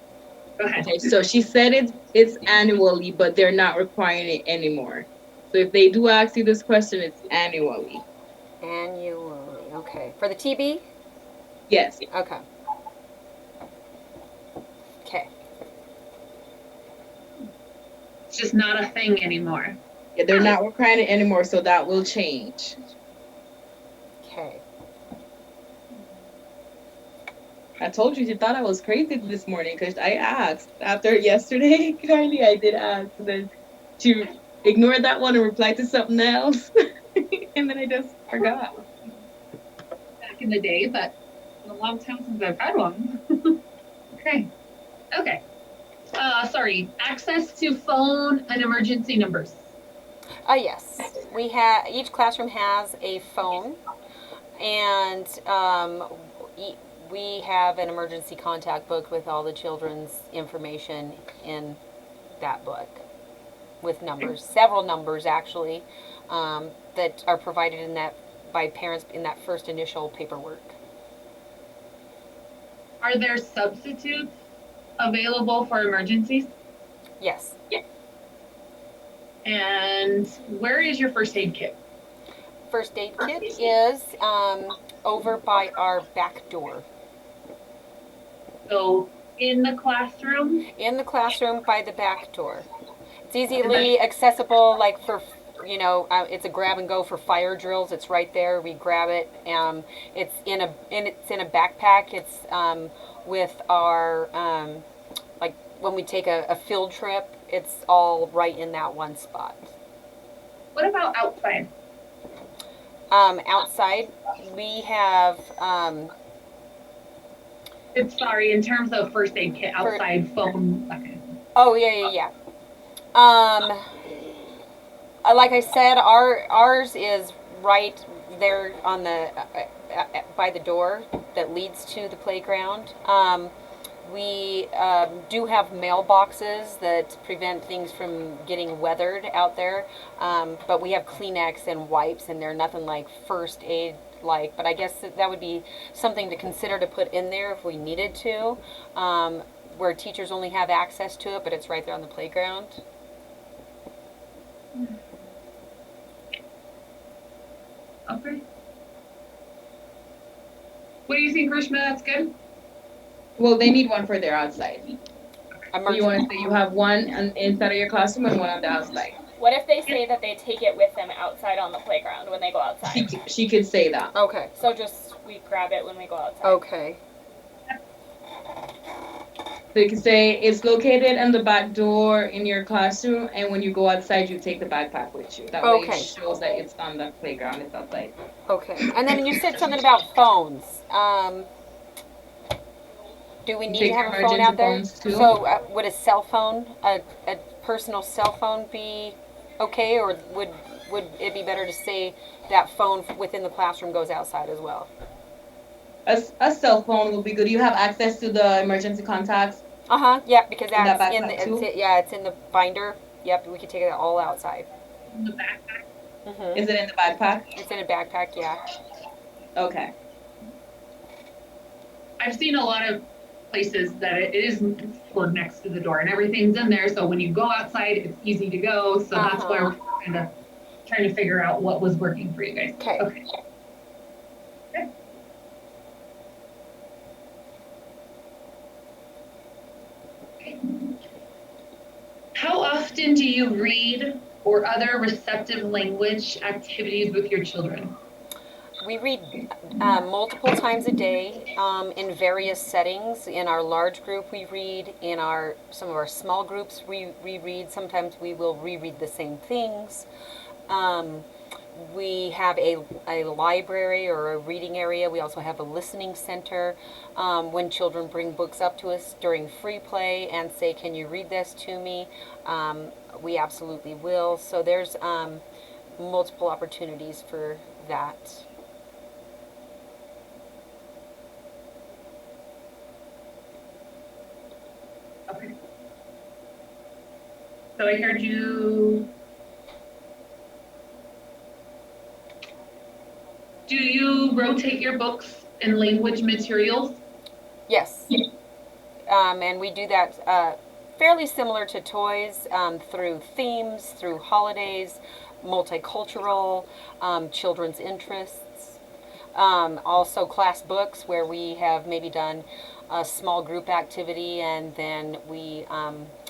S3: Go ahead.
S2: Okay, so she said it's annually, but they're not requiring it anymore. So if they do ask you this question, it's annually.
S4: Annually, okay. For the TB?
S2: Yes.
S4: Okay. Okay.
S3: It's just not a thing anymore.
S2: Yeah, they're not requiring it anymore, so that will change.
S4: Okay.
S2: I told you thought I was crazy this morning because I asked after yesterday. Kindly, I did ask. And then ignored that one and replied to something else. And then I just forgot.
S3: Back in the day, but it's a long time since I've had one. Okay. Okay. Sorry. Access to phone and emergency numbers.
S4: Yes. Each classroom has a phone, and we have an emergency contact book with all the children's information in that book, with numbers, several numbers actually, that are provided in that by parents in that first initial paperwork.
S3: Are there substitutes available for emergencies?
S4: Yes.
S3: And where is your first aid kit?
S4: First aid kit is over by our back door.
S3: So in the classroom?
S4: In the classroom by the back door. It's easily accessible, like for, it's a grab and go for fire drills. It's right there. We grab it. It's in a backpack. It's with our like when we take a field trip. It's all right in that one spot.
S3: What about outside?
S4: Outside, we have.
S3: Sorry, in terms of first aid kit, outside phone. Okay.
S4: Oh yeah. Like I said, ours is right there on the by the door that leads to the playground. We do have mailboxes that prevent things from getting weathered out there, but we have Kleenex and wipes, and they're nothing like first aid like. But I guess that would be something to consider to put in there if we needed to, where teachers only have access to it, but it's right there on the playground.
S3: Okay. What do you think, Rishma? That's good?
S2: Well, they need one for their outside. So you want to say you have one inside of your classroom and one on the outside.
S1: What if they say that they take it with them outside on the playground when they go outside?
S2: She could say that.
S4: Okay.
S1: So just we grab it when we go outside.
S4: Okay.
S2: So you can say it's located in the back door in your classroom, and when you go outside, you take the backpack with you. That way it shows that it's on the playground, it's outside.
S4: Okay. And then you said something about phones. Do we need to have a phone out there? So would a cell phone, a personal cell phone be okay, or would it be better to say that phone within the classroom goes outside as well?
S2: A cell phone will be good. You have access to the emergency contacts?
S4: Yeah, because that's
S2: it's
S4: in the binder. Yep, we could take it all outside.
S3: In the backpack?
S4: Mm-hmm.
S2: Is it in the backpack?
S4: It's in a backpack, yeah.
S2: Okay.
S3: I've seen a lot of places that it is stored next to the door and everything's in there. So when you go outside, it's easy to go. So that's why we're kind of trying to figure out what was working for you guys. Okay. How often do you read or other receptive language activities with your children?
S4: We read multiple times a day in various settings. In our large group, we read. In some of our small groups, we read. Sometimes we will reread the same things. We have a library or a reading area. We also have a listening center. When children bring books up to us during free play and say, "Can you read this to me?" We absolutely will. So there's multiple opportunities for that.
S3: Okay. So I heard you. Do you rotate your books and language materials?
S4: Yes. And we do that fairly similar to toys, through themes, through holidays, multicultural, children's interests. Also class books where we have maybe done a small group activity and then we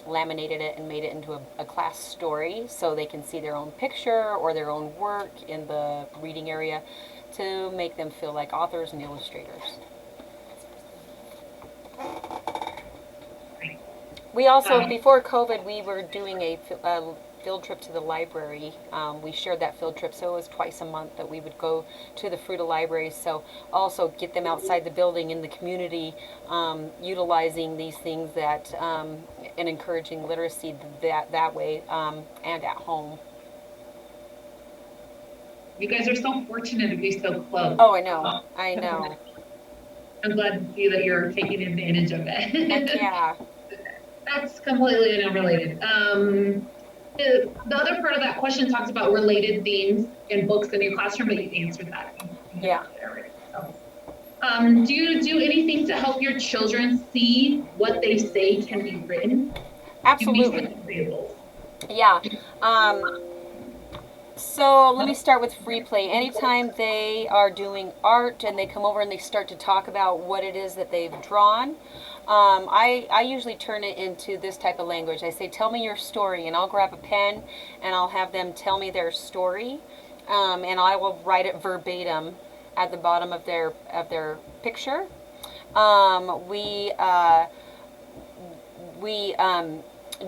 S4: laminated it and made it into a class story so they can see their own picture or their own work in the reading area to make them feel like authors and illustrators. We also, before COVID, we were doing field trip to the library. We shared that field trip, so it was twice a month that we would go to the Fruita Library. So also get them outside the building in the community, utilizing these things that and encouraging literacy that way and at home.
S3: You guys are so fortunate to be so close.
S4: Oh, I know. I know.
S3: I'm glad to see that you're taking advantage of it.
S4: Heck yeah.
S3: That's completely unrelated. The other part of that question talks about related themes in books in your classroom, but you answered that.
S4: Yeah.
S3: Do you do anything to help your children see what they say can be written?
S4: Absolutely. Yeah. So let me start with free play. Anytime they are doing art and they come over and they start to talk about what it is that they've drawn, I usually turn it into this type of language. I say, tell me your story, and I'll grab a pen and I'll have them tell me their story, and I will write it verbatim at the bottom of their picture. We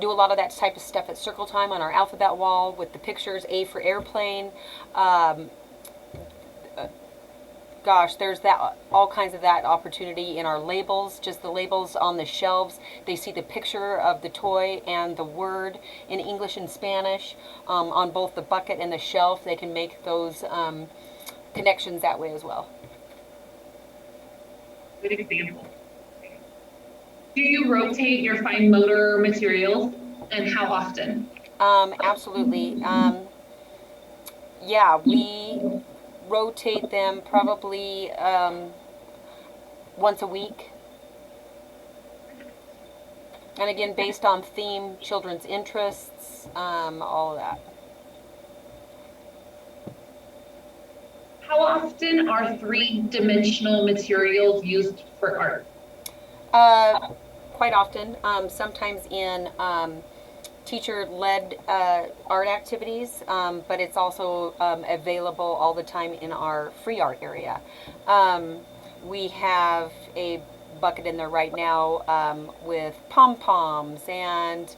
S4: do a lot of that type of stuff at circle time on our alphabet wall with the pictures. A for airplane. Gosh, there's that all kinds of that opportunity in our labels. Just the labels on the shelves. They see the picture of the toy and the word in English and Spanish on both the bucket and the shelf. They can make those connections that way as well.
S3: Good example. Do you rotate your fine motor materials, and how often?
S4: Absolutely. Yeah, we rotate them probably once a week. And again, based on theme, children's interests, all of that.
S3: How often are three-dimensional materials used for art?
S4: Quite often, sometimes in teacher-led art activities, but it's also available all the time in our free art area. We have a bucket in there right now with pom-poms and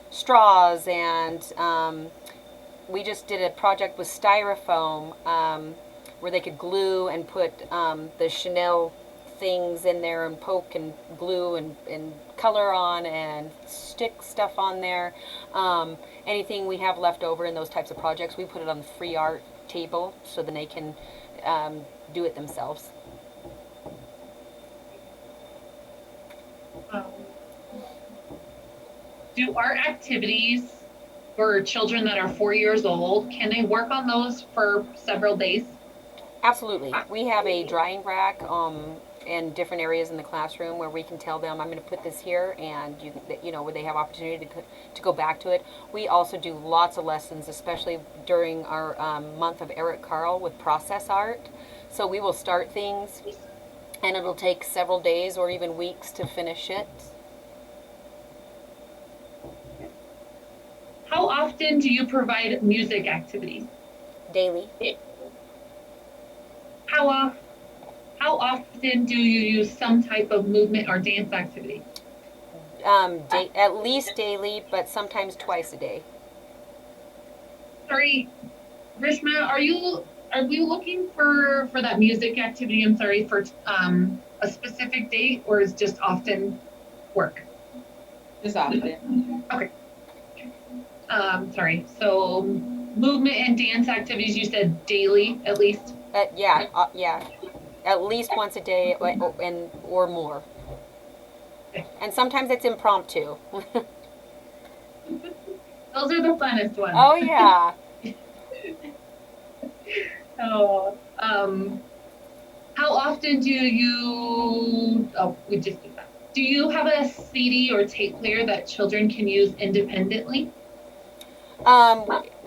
S4: straws, and we just did a project with styrofoam where they could glue and put the Chanel things in there and poke and glue and color on and stick stuff on there. Anything we have left over in those types of projects, we put it on the free art table so then they can do it themselves.
S3: Do art activities for children that are 4 years old, can they work on those for several days?
S4: Absolutely. We have a drying rack in different areas in the classroom where we can tell them, I'm going to put this here, and where they have opportunity to go back to it. We also do lots of lessons, especially during our month of Eric Carle with process art. So we will start things, and it'll take several days or even weeks to finish it.
S3: How often do you provide music activities?
S4: Daily.
S3: How often do you use some type of movement or dance activity?
S4: At least daily, but sometimes twice a day.
S3: Sorry, Rishma, are we looking for that music activity? I'm sorry, for a specific date, or is just often work?
S2: Just often.
S3: Okay. Sorry. So movement and dance activities, you said daily at least?
S4: Yeah. At least once a day or more.
S3: Okay.
S4: And sometimes it's impromptu.
S3: Those are the funnest ones.
S4: Oh, yeah.
S3: How often do you, we just did that. Do you have a CD or tape player that children can use independently?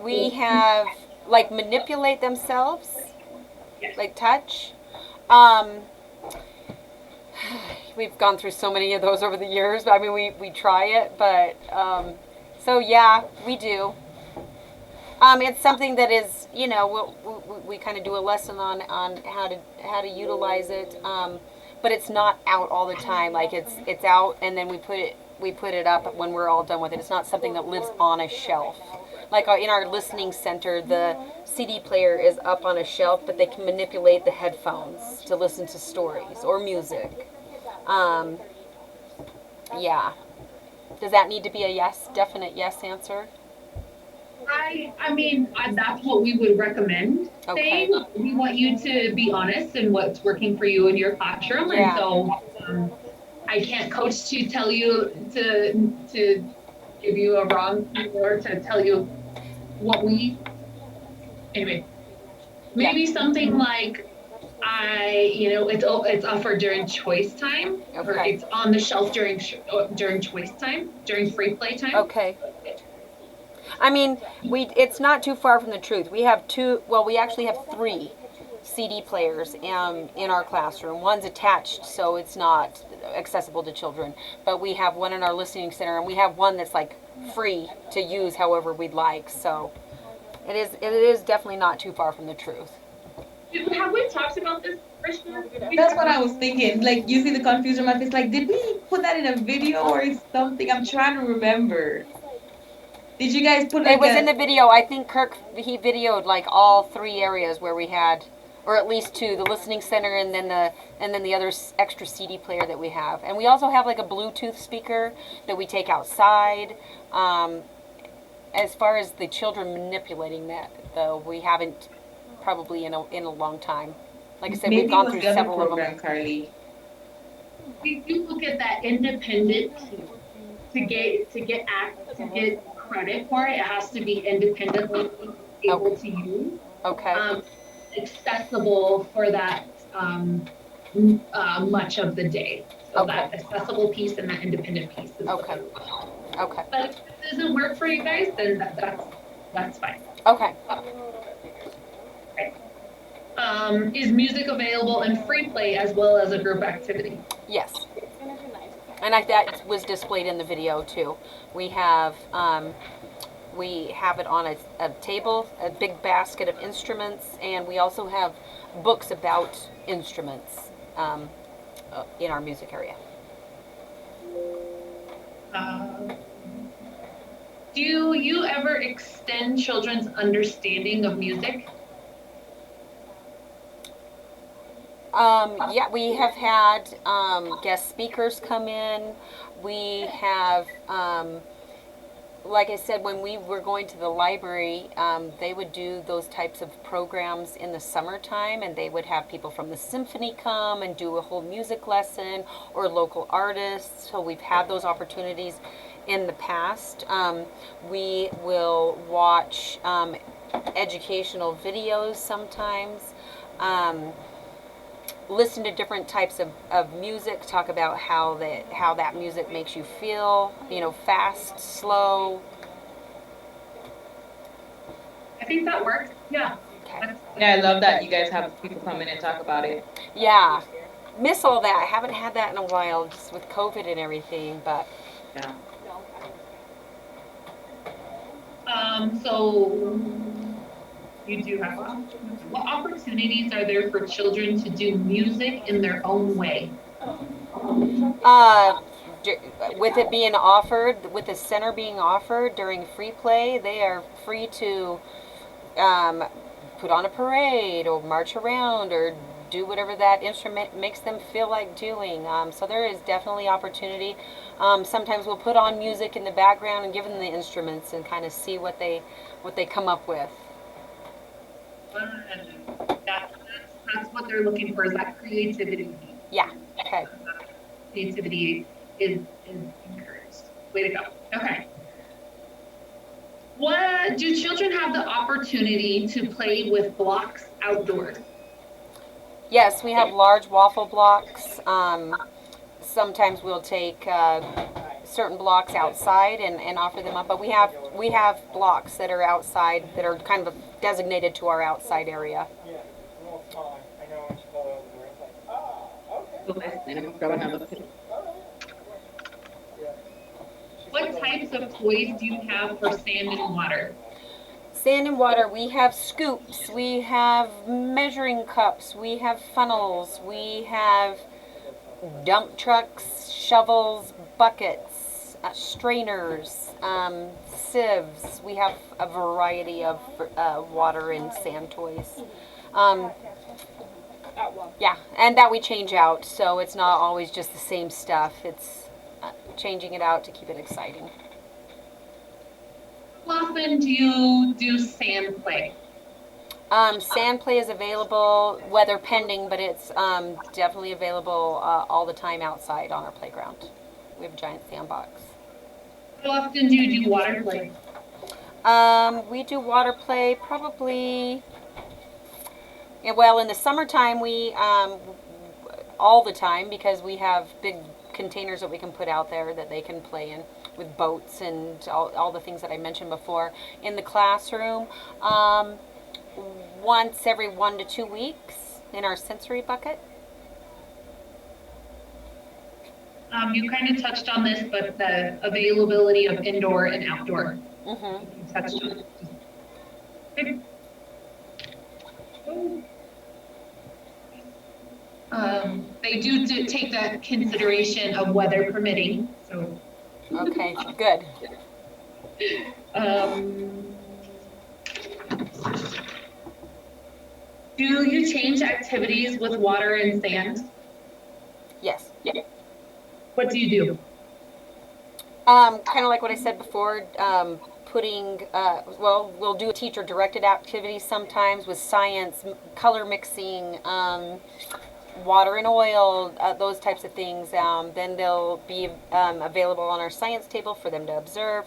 S4: We have, like, manipulate themselves,
S3: Yes.
S4: like touch. We've gone through so many of those over the years. I mean, we try it, but, so yeah, we do. It's something that is, we kind of do a lesson on how to utilize it, but it's not out all the time. Like it's out, and then we put it we put it up when we're all done with it. It's not something that lives on a shelf. Like in our listening center, the CD player is up on a shelf, but they can manipulate the headphones to listen to stories or music. Yeah. Does that need to be a yes, definite yes answer?
S3: I mean, that's what we would recommend saying.
S4: Okay.
S3: We want you to be honest in what's working for you in your classroom.
S4: Yeah.
S3: And so I can't coach to tell you to give you a wrong or to tell you what we, anyway, maybe something like it's offered during choice time, or
S4: Okay.
S3: it's on the shelf during choice time, during free play time.
S4: Okay. I mean, it's not too far from the truth. We actually have 3 CD players in our classroom. One's attached, so it's not accessible to children. But we have one in our listening center, and we have one that's like free to use however we'd like. So it is definitely not too far from the truth.
S3: Have we talked about this, Preschool?
S2: That's what I was thinking. Like, you see the confusion on my face. Like, did we put that in a video or something? I'm trying to remember. Did you guys put
S4: It was in the video. I think Kirk, he videoed like all 3 areas where we had, or at least 2, the listening center and then the other extra CD player that we have. And we also have like a Bluetooth speaker that we take outside. As far as the children manipulating that, though, we haven't probably in a long time. Like I said,
S2: Maybe
S4: we've gone
S2: it was
S4: through
S2: the other
S4: several of
S2: program,
S4: them.
S2: Carly.
S3: We do look at that independent to get credit for it. It has to be independently able to use.
S4: Okay.
S3: Accessible for that much of the day. So that accessible piece and that independent piece is
S4: Okay. Okay.
S3: But if it doesn't work for you guys, then that's fine.
S4: Okay.
S3: Is music available in free play as well as a group activity?
S4: Yes. And that was displayed in the video too. We have it on a table, a big basket of instruments, and we also have books about instruments in our music area.
S3: Do you ever extend children's understanding of music?
S4: Yeah, we have had guest speakers come in. We have, like I said, when we were going to the library, they would do those types of programs in the summertime, and they would have people from the symphony come and do a whole music lesson, or local artists. So we've had those opportunities in the past. We will watch educational videos sometimes. Listen to different types of music, talk about how that music makes you feel, fast, slow.
S3: I think that works. Yeah.
S4: Okay.
S2: Yeah, I love that you guys have people come in and talk about it.
S4: Yeah. Miss all that. I haven't had that in a while, just with COVID and everything, but.
S2: Yeah.
S3: So you do have what opportunities are there for children to do music in their own way?
S4: With it being offered, with the center being offered during free play, they are free to put on a parade or march around or do whatever that instrument makes them feel like doing. So there is definitely opportunity. Sometimes we'll put on music in the background and give them the instruments and kind of see what they come up with.
S3: That's what they're looking for, is that creativity.
S4: Yeah. Okay.
S3: Creativity is encouraged. Way to go. Okay. What do children have the opportunity to play with blocks outdoors?
S4: Yes, we have large waffle blocks. Sometimes we'll take certain blocks outside and offer them up, but we have blocks that are outside that are kind of designated to our outside area.
S3: What types of toys do you have for sand and water?
S4: Sand and water, we have scoops, we have measuring cups, we have funnels, we have dump trucks, shovels, buckets. strainers, sieves. We have a variety of water and sand toys. Yeah, and that we change out, so it's not always just the same stuff. It's changing it out to keep it exciting.
S3: How often do you do sand play?
S4: Sand play is available, weather pending, but it's definitely available all the time outside on our playground. We have a giant sandbox.
S3: How often do you do water play?
S4: We do water play probably, yeah, well, in the summertime we all the time, because we have big containers that we can put out there that they can play in with boats and all the things that I mentioned before. In the classroom, once every 1 to 2 weeks in our sensory bucket.
S3: You kind of touched on this, but the availability of indoor and outdoor.
S4: Mm-hmm.
S3: You touched on it. They do take that consideration of weather permitting. So.
S4: Okay, good.
S3: Do you change activities with water and sand?
S4: Yes.
S3: What do you do?
S4: Kind of like what I said before, putting, well, we'll do a teacher-directed activity sometimes with science, color mixing, water and oil, those types of things. Then they'll be available on our science table for them to observe.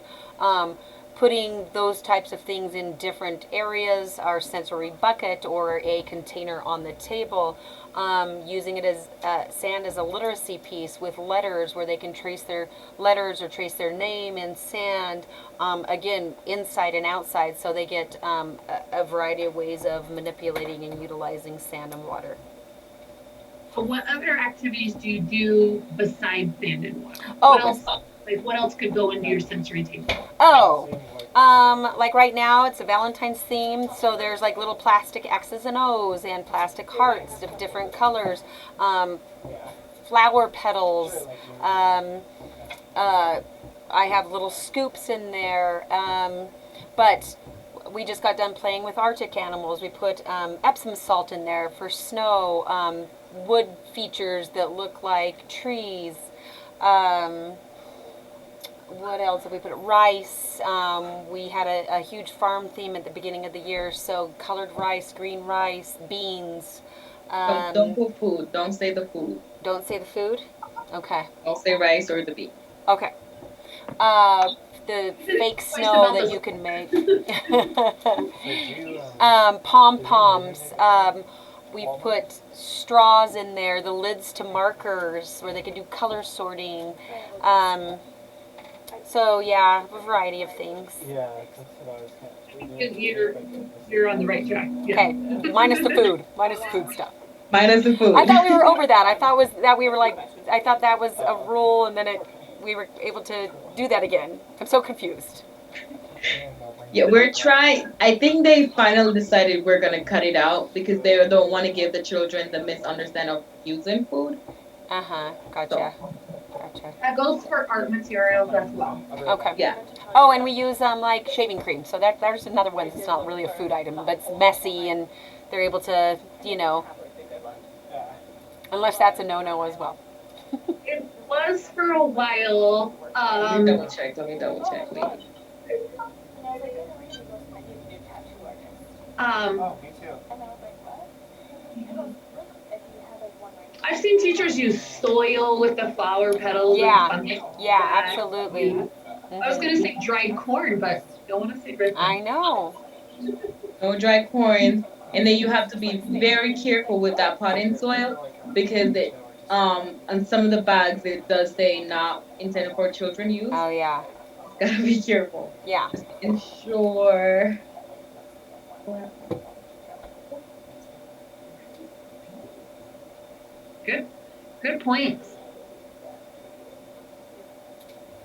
S4: Putting those types of things in different areas, our sensory bucket or a container on the table, using it as sand as a literacy piece with letters where they can trace their letters or trace their name in sand, again, inside and outside, so they get a variety of ways of manipulating and utilizing sand and water.
S3: What other activities do you do besides sand and water?
S4: Oh,
S3: What else could go into your sensory table?
S4: Oh, like right now it's a Valentine's theme, so there's like little plastic X's and O's and plastic hearts of different colors, flower petals. I have little scoops in there, but we just got done playing with Arctic animals. We put Epsom salt in there for snow, wood features that look like trees. What else have we put? Rice. We had a huge farm theme at the beginning of the year, so colored rice, green rice, beans.
S2: Don't put food. Don't say the food.
S4: Don't say the food? Okay.
S2: Don't say rice or the bean.
S4: Okay. The fake snow that you can make. Pom-poms. We put straws in there, the lids to markers where they can do color sorting. So yeah, a variety of things.
S5: Yeah, that's what I was thinking.
S3: You're on the right track. Yeah.
S4: Okay, minus the food stuff.
S2: Minus the food.
S4: I thought we were over that. I thought that was a rule, and then we were able to do that again. I'm so confused.
S2: Yeah, we're trying. I think they finally decided we're gonna cut it out because they don't want to give the children the misunderstanding of using food.
S4: Gotcha. Gotcha.
S3: That goes for art materials as well.
S4: Okay.
S2: Yeah.
S4: Oh, and we use like shaving cream. So there's another one that's not really a food item, but it's messy, and they're able to, unless that's a no-no as well.
S3: It was for a while.
S2: Let me double check. Wait.
S5: Oh, me too.
S3: I've seen teachers use soil with the flower petals.
S4: Yeah,
S3: and
S4: yeah, absolutely.
S3: Mm-hmm. I was gonna say dried corn, but don't want to say dried corn.
S4: I know.
S2: No dry corn, and then you have to be very careful with that potting soil because on some of the bags it does say not intended for children use.
S4: Oh yeah.
S2: Gotta be careful.
S4: Yeah.
S2: Just ensure.
S3: Good points.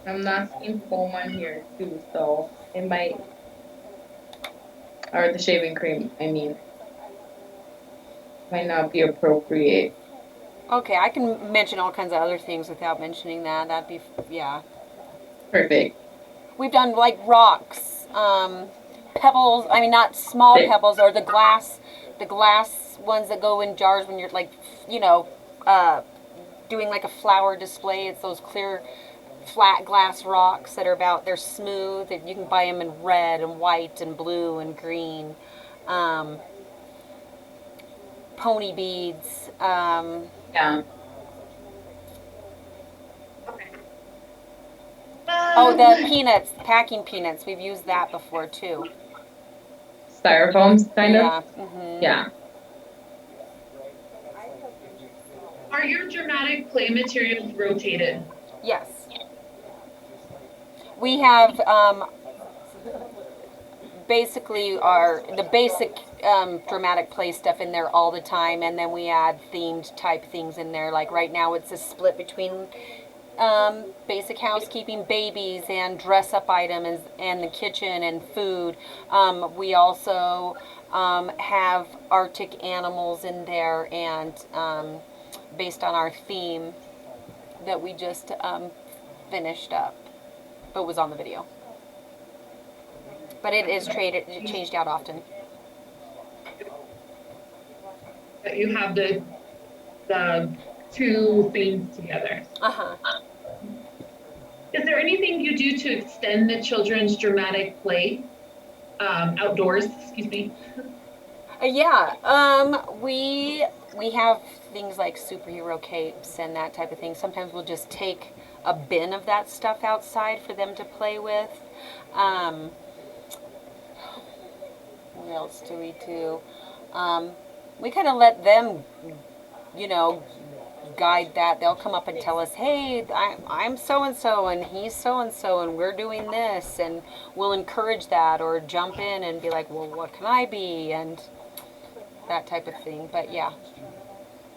S2: I'm not seeing foam on here too, so it might, or the shaving cream, might not be appropriate.
S4: Okay, I can mention all kinds of other things without mentioning that. That'd be, yeah.
S2: Perfect.
S4: We've done like rocks, pebbles. I mean, not small pebbles, or the glass ones that go in jars when you're like, you know, doing like a flower display. It's those clear, flat glass rocks that are they're smooth. And you can buy them in red and white and blue and green. Pony beads.
S2: Yeah.
S4: Oh, the peanuts, packing peanuts. We've used that before too.
S2: Styrofoams, kind of.
S4: Yeah. Mm-hmm.
S2: Yeah.
S3: Are your dramatic play materials rotated?
S4: Yes. We have basically the basic dramatic play stuff in there all the time, and then we add themed type things in there. Like right now, it's a split between basic housekeeping, babies, and dress up items, and the kitchen and food. We also have Arctic animals in there, and based on our theme that we just finished up, but was on the video. But it is changed out often.
S3: You have the two things together.
S4: Uh-huh.
S3: Is there anything you do to extend the children's dramatic play outdoors? Excuse me.
S4: Yeah. We have things like superhero capes and that type of thing. Sometimes we'll just take a bin of that stuff outside for them to play with. What else do we do? We kind of let them, guide that. They'll come up and tell us, hey, I'm so-and-so and he's so-and-so and we're doing this, and we'll encourage that, or jump in and be like, well, what can I be? And that type of thing. But yeah.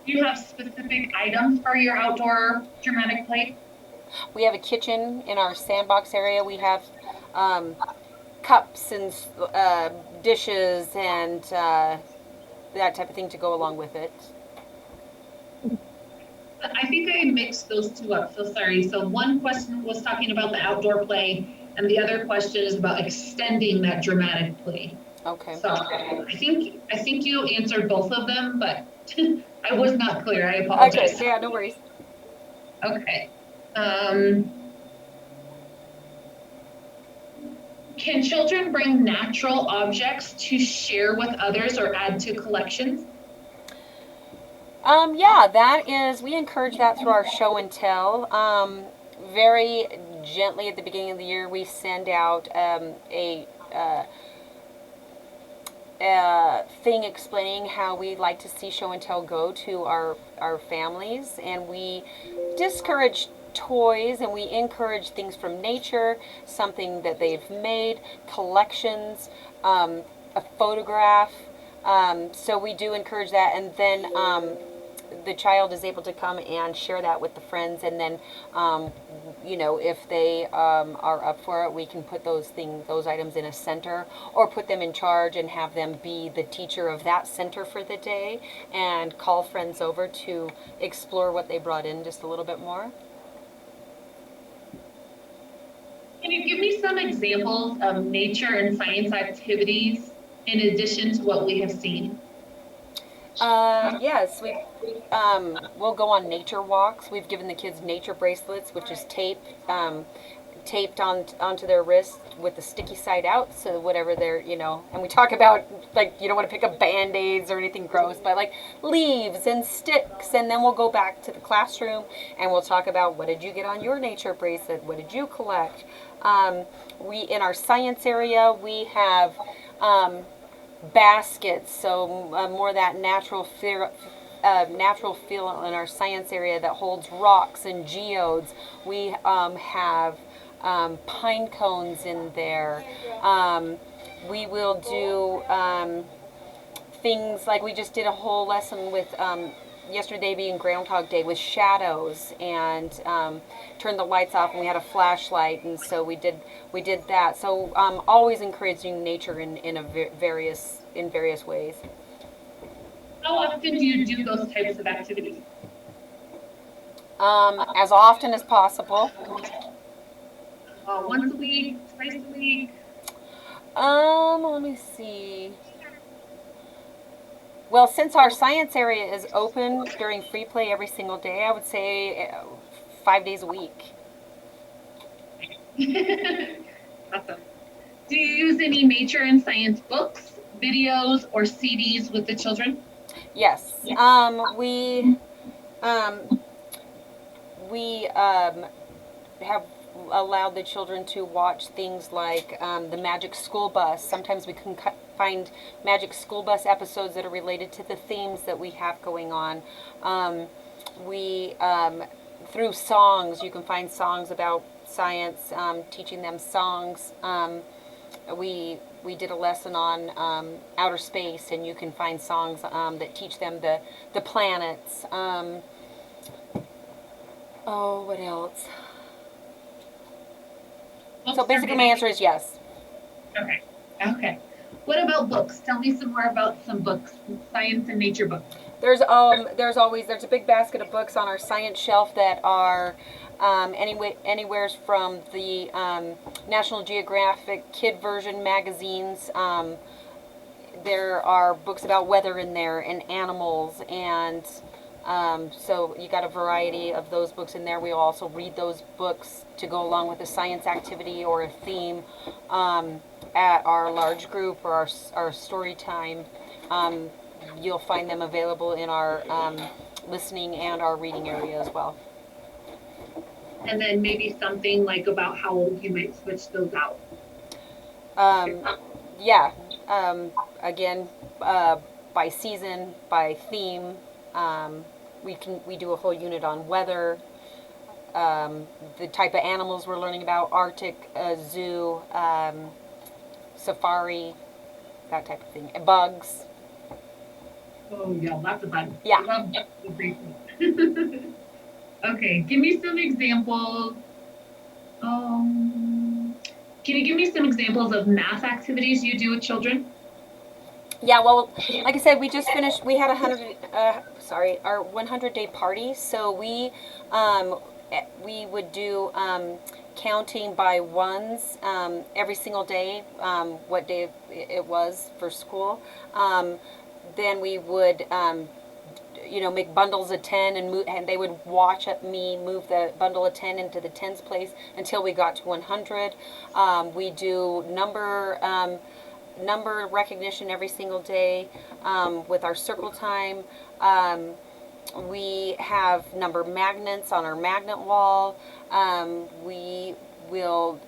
S3: Do you have specific items for your outdoor dramatic play?
S4: We have a kitchen in our sandbox area. We have cups and dishes and that type of thing to go along with it.
S3: I think I mixed those two up, so sorry. So one question was talking about the outdoor play, and the other question is about extending that dramatic play.
S4: Okay.
S3: So I think you answered both of them, but I was not clear. I apologize.
S4: Okay, yeah, no worries.
S3: Okay. Can children bring natural objects to share with others or add to collections?
S4: Yeah, we encourage that through our show and tell. Very gently at the beginning of the year, we send out a thing explaining how we'd like to see show and tell go to our families, and we discourage toys and we encourage things from nature, something that they've made, collections, a photograph. So we do encourage that, and then the child is able to come and share that with the friends, and then if they are up for it, we can put those items in a center, or put them in charge and have them be the teacher of that center for the day, and call friends over to explore what they brought in just a little bit more.
S3: Can you give me some examples of nature and science activities in addition to what we have seen?
S4: Yes, we'll go on nature walks. We've given the kids nature bracelets, which is taped onto their wrist with the sticky side out, so whatever they're, and we talk about, like, you don't want to pick up Band-Aids or anything gross, but like leaves and sticks, and then we'll go back to the classroom and we'll talk about, what did you get on your nature bracelet? What did you collect? In our science area, we have baskets, so more that natural feel in our science area that holds rocks and geodes. We have pine cones in there. We will do things like, we just did a whole lesson with yesterday being Groundhog Day, with shadows, and turned the lights off, and we had a flashlight, and so we did that. So always encouraging nature in various ways.
S3: How often do you do those types of activities?
S4: As often as possible.
S3: Once a week, twice a week?
S4: Let me see. Well, since our science area is open during free play every single day, I would say 5 days a week.
S3: Awesome. Do you use any nature and science books, videos, or CDs with the children?
S4: Yes. We have allowed the children to watch things like the Magic School Bus. Sometimes we can find Magic School Bus episodes that are related to the themes that we have going on. We through songs, you can find songs about science, teaching them songs. We did a lesson on outer space, and you can find songs that teach them the planets. Oh, what else? So basically, my answer is yes.
S3: Okay. Okay. What about books? Tell me some more about some books, science and nature books.
S4: There's a big basket of books on our science shelf that are anywheres from the National Geographic Kid version magazines. There are books about weather in there and animals, and so you got a variety of those books in there. We also read those books to go along with a science activity or a theme at our large group or our story time. You'll find them available in our listening and our reading area as well.
S3: And then maybe something like about how old you might switch those out.
S4: Yeah. Again, by season, by theme. We do a whole unit on weather, the type of animals we're learning about, Arctic, zoo, safari, that type of thing, bugs.
S3: Oh yeah, lots of bugs.
S4: Yeah.
S3: I love bugs. Okay, give me some examples. Can you give me some examples of math activities you do with children?
S4: Yeah, well, like I said, we just finished. We had our 100-day party. So we would do counting by ones every single day, what day it was for school. Then we would make bundles of 10 and they would watch me move the bundle of 10 into the tens place until we got to 100. We do number recognition every single day with our circle time. We have number magnets on our magnet wall. We will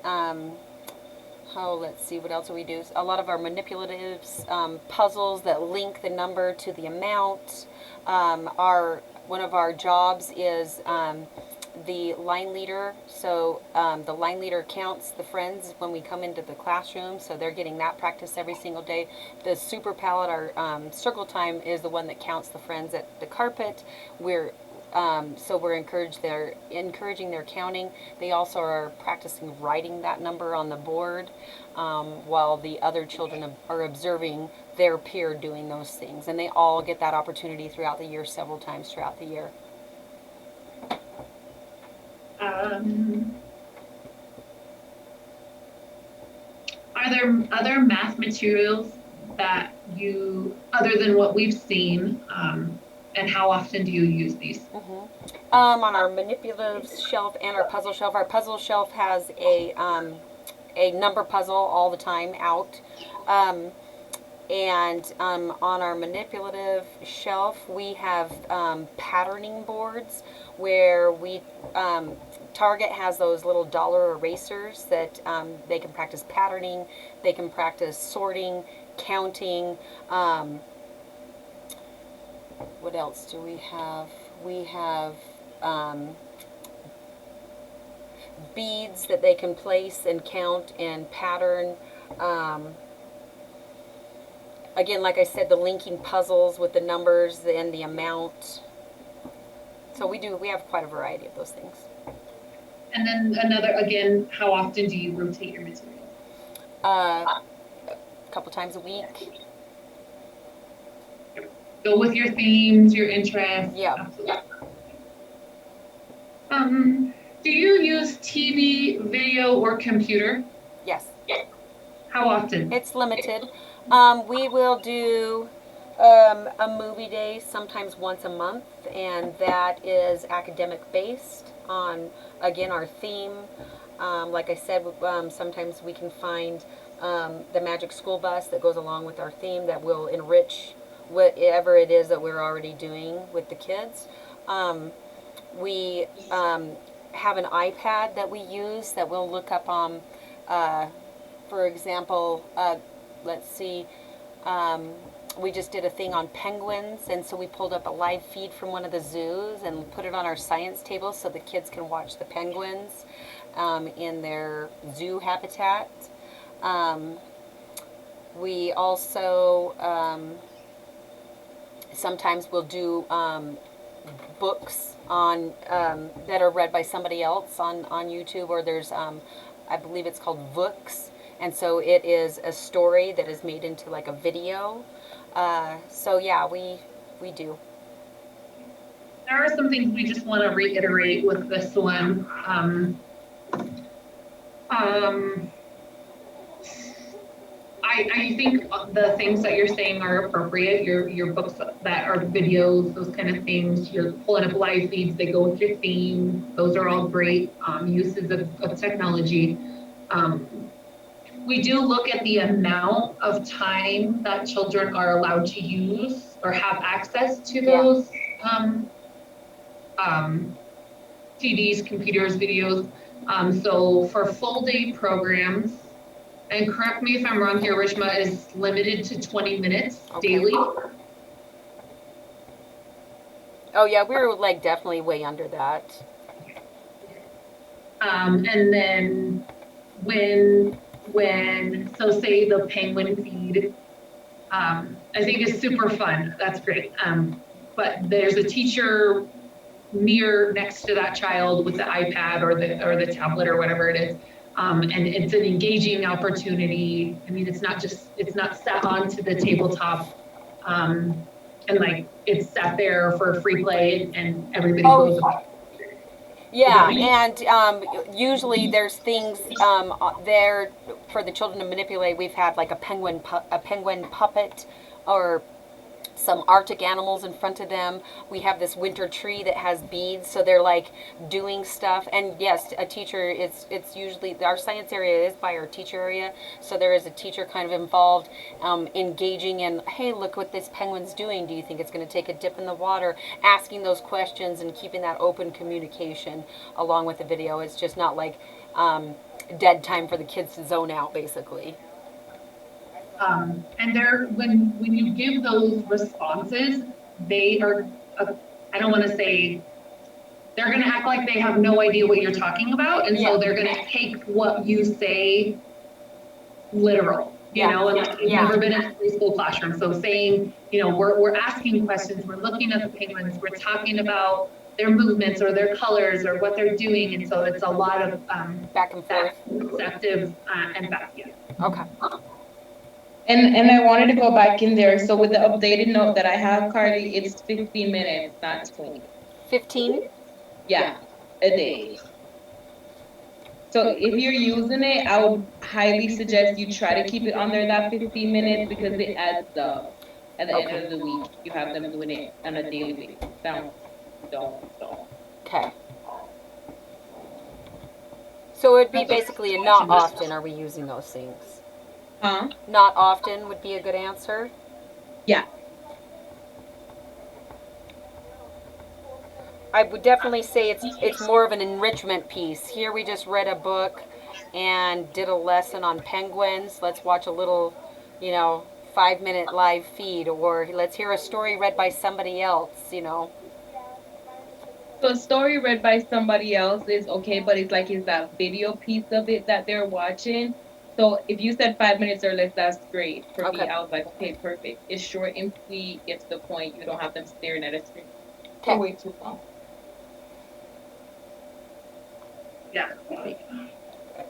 S4: let's see, what else do we do? A lot of our manipulatives, puzzles that link the number to the amount. One of our jobs is the line leader. So the line leader counts the friends when we come into the classroom. So they're getting that practice every single day. The super palette, our circle time, is the one that counts the friends at the carpet. We're encouraging their counting. They also are practicing writing that number on the board while the other children are observing their peer doing those things. And they all get that opportunity throughout the year, several times throughout the year.
S3: Are there other math materials that other than what we've seen, and how often do you use these?
S4: Mm-hmm. On our manipulatives shelf and our puzzle shelf. Our puzzle shelf has a number puzzle all the time out. And on our manipulative shelf, we have patterning boards where Target has those little dollar erasers that they can practice patterning, they can practice sorting, counting. What else do we have? We have beads that they can place and count and pattern. Again, like I said, the linking puzzles with the numbers and the amount. So we have quite a variety of those things.
S3: And then how often do you rotate your materials?
S4: A couple times a week.
S3: Go with your themes, your interests.
S4: Yeah.
S3: Absolutely. Do you use TV, video, or computer?
S4: Yes.
S3: How often?
S4: It's limited. We will do a movie day sometimes once a month, and that is academic based on, again, our theme. Like I said, sometimes we can find the Magic School Bus that goes along with our theme that will enrich whatever it is that we're already doing with the kids. We have an iPad that we use that we'll look up on, for example, let's see, we just did a thing on penguins, and so we pulled up a live feed from one of the zoos and put it on our science table so the kids can watch the penguins in their zoo habitat. We also sometimes will do books on that are read by somebody else on YouTube, or there's I believe it's called Books, and so it is a story that is made into like a video. So yeah, we do.
S3: There are some things we just want to reiterate with this one. I think the things that you're saying are appropriate. Your books that are videos, those kind of things. You're pulling up live feeds. They go with your theme. Those are all great uses of technology. We do look at the amount of time that children are allowed to use or have access to those TVs, computers, videos. So for full day programs, and correct me if I'm wrong here, Rishma, is limited to 20 minutes daily.
S4: Oh yeah, we're like definitely way under that.
S3: And then when so say the penguin feed, I think is super fun. That's great. But there's a teacher next to that child with the iPad or the tablet or whatever it is. And it's an engaging opportunity. I mean, it's not sat onto the tabletop and like it's sat there for free play and everybody goes about.
S4: Yeah, and usually there's things there for the children to manipulate. We've had like a penguin puppet, or some Arctic animals in front of them. We have this winter tree that has beads, so they're like doing stuff. And yes, a teacher, it's usually, our science area is by our teacher area, so there is a teacher kind of involved, engaging in, hey, look what this penguin's doing. Do you think it's going to take a dip in the water? Asking those questions and keeping that open communication along with the video. It's just not like dead time for the kids to zone out, basically.
S3: And when you give those responses, they are, I don't want to say, they're going to act like they have no idea what you're talking about. And so they're going to take what you say literal, you know, and like, you've never been in a preschool classroom. So saying, you know, we're asking questions, we're looking at the penguins, we're talking about their movements or their colors or what they're doing. And so it's a lot of
S4: back and forth.
S3: Receptive and back. Yeah.
S4: Okay.
S2: And I wanted to go back in there. So with the updated note that I have, Carly, it's 15 minutes, not 20.
S4: 15?
S2: Yeah, a day. So if you're using it, I would highly suggest you try to keep it under that 15 minutes because it adds up. At the end of the week, you have them doing it on a daily basis. Don't.
S4: Okay. So it would be basically not often are we using those things.
S2: Huh?
S4: Not often would be a good answer.
S2: Yeah.
S4: I would definitely say it's more of an enrichment piece. Here we just read a book and did a lesson on penguins. Let's watch a little, 5-minute live feed, or let's hear a story read by somebody else,
S2: So a story read by somebody else is okay, but it's that video piece of it that they're watching. So if you said 5 minutes or less, that's great. For me, I was like, okay, perfect. It's short and sweet, get to the point. You don't have them staring at a screen for way too long.
S3: Yeah.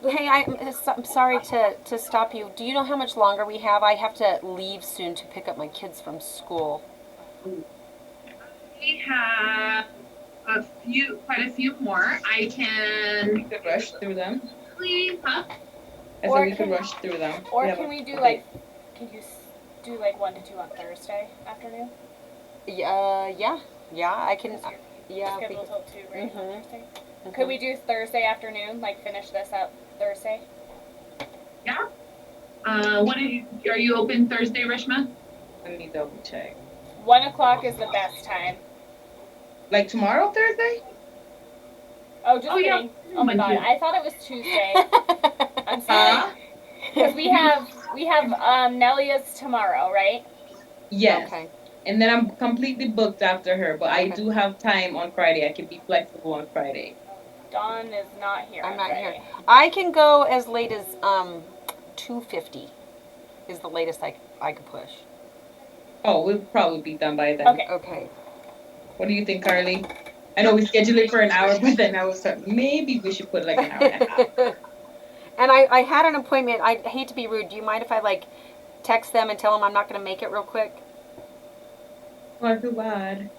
S4: Hey, I'm sorry to stop you. Do you know how much longer we have? I have to leave soon to pick up my kids from school.
S3: We have quite a few more. I
S2: We
S3: can,
S2: could rush through them.
S3: huh?
S2: I
S1: Or
S2: said we could
S1: can-
S2: rush through them.
S1: Or
S2: We have
S1: can
S2: a
S1: we do
S2: couple
S1: like,
S2: days.
S1: can you do like 1 to 2 on Thursday afternoon?
S4: Yeah, I can,
S1: Because you're
S4: yeah.
S1: scheduled till 2, right, on
S4: Mhm.
S1: Thursday?
S4: Mhm.
S1: Could we do Thursday afternoon, like finish this up Thursday?
S3: Yeah. Are you open Thursday, Rishma?
S2: Let me double check.
S1: 1 o'clock is the best time.
S2: Like tomorrow, Thursday?
S1: Oh, just
S3: Oh, yeah.
S1: kidding. Oh my god, I thought it was Tuesday. I'm sorry.
S2: Huh?
S1: Because we have Nelia's tomorrow, right?
S2: Yes.
S4: Okay.
S2: And then I'm completely booked after her, but I
S4: Okay.
S2: do have time on Friday. I can be flexible on Friday.
S1: Dawn is not here
S4: I'm
S1: on
S4: not
S1: Friday.
S4: here. I can go as late as 2:50 is the latest I could push.
S2: Oh, we'll probably be done by then.
S1: Okay.
S4: Okay.
S2: What do you think, Carly? I know we scheduled it for an hour, but then I was like, maybe we should put like an hour and a half.
S4: And I had an appointment. I hate to be rude. Do you mind if I like text them and tell them I'm not going to make it real quick?
S2: Not too bad.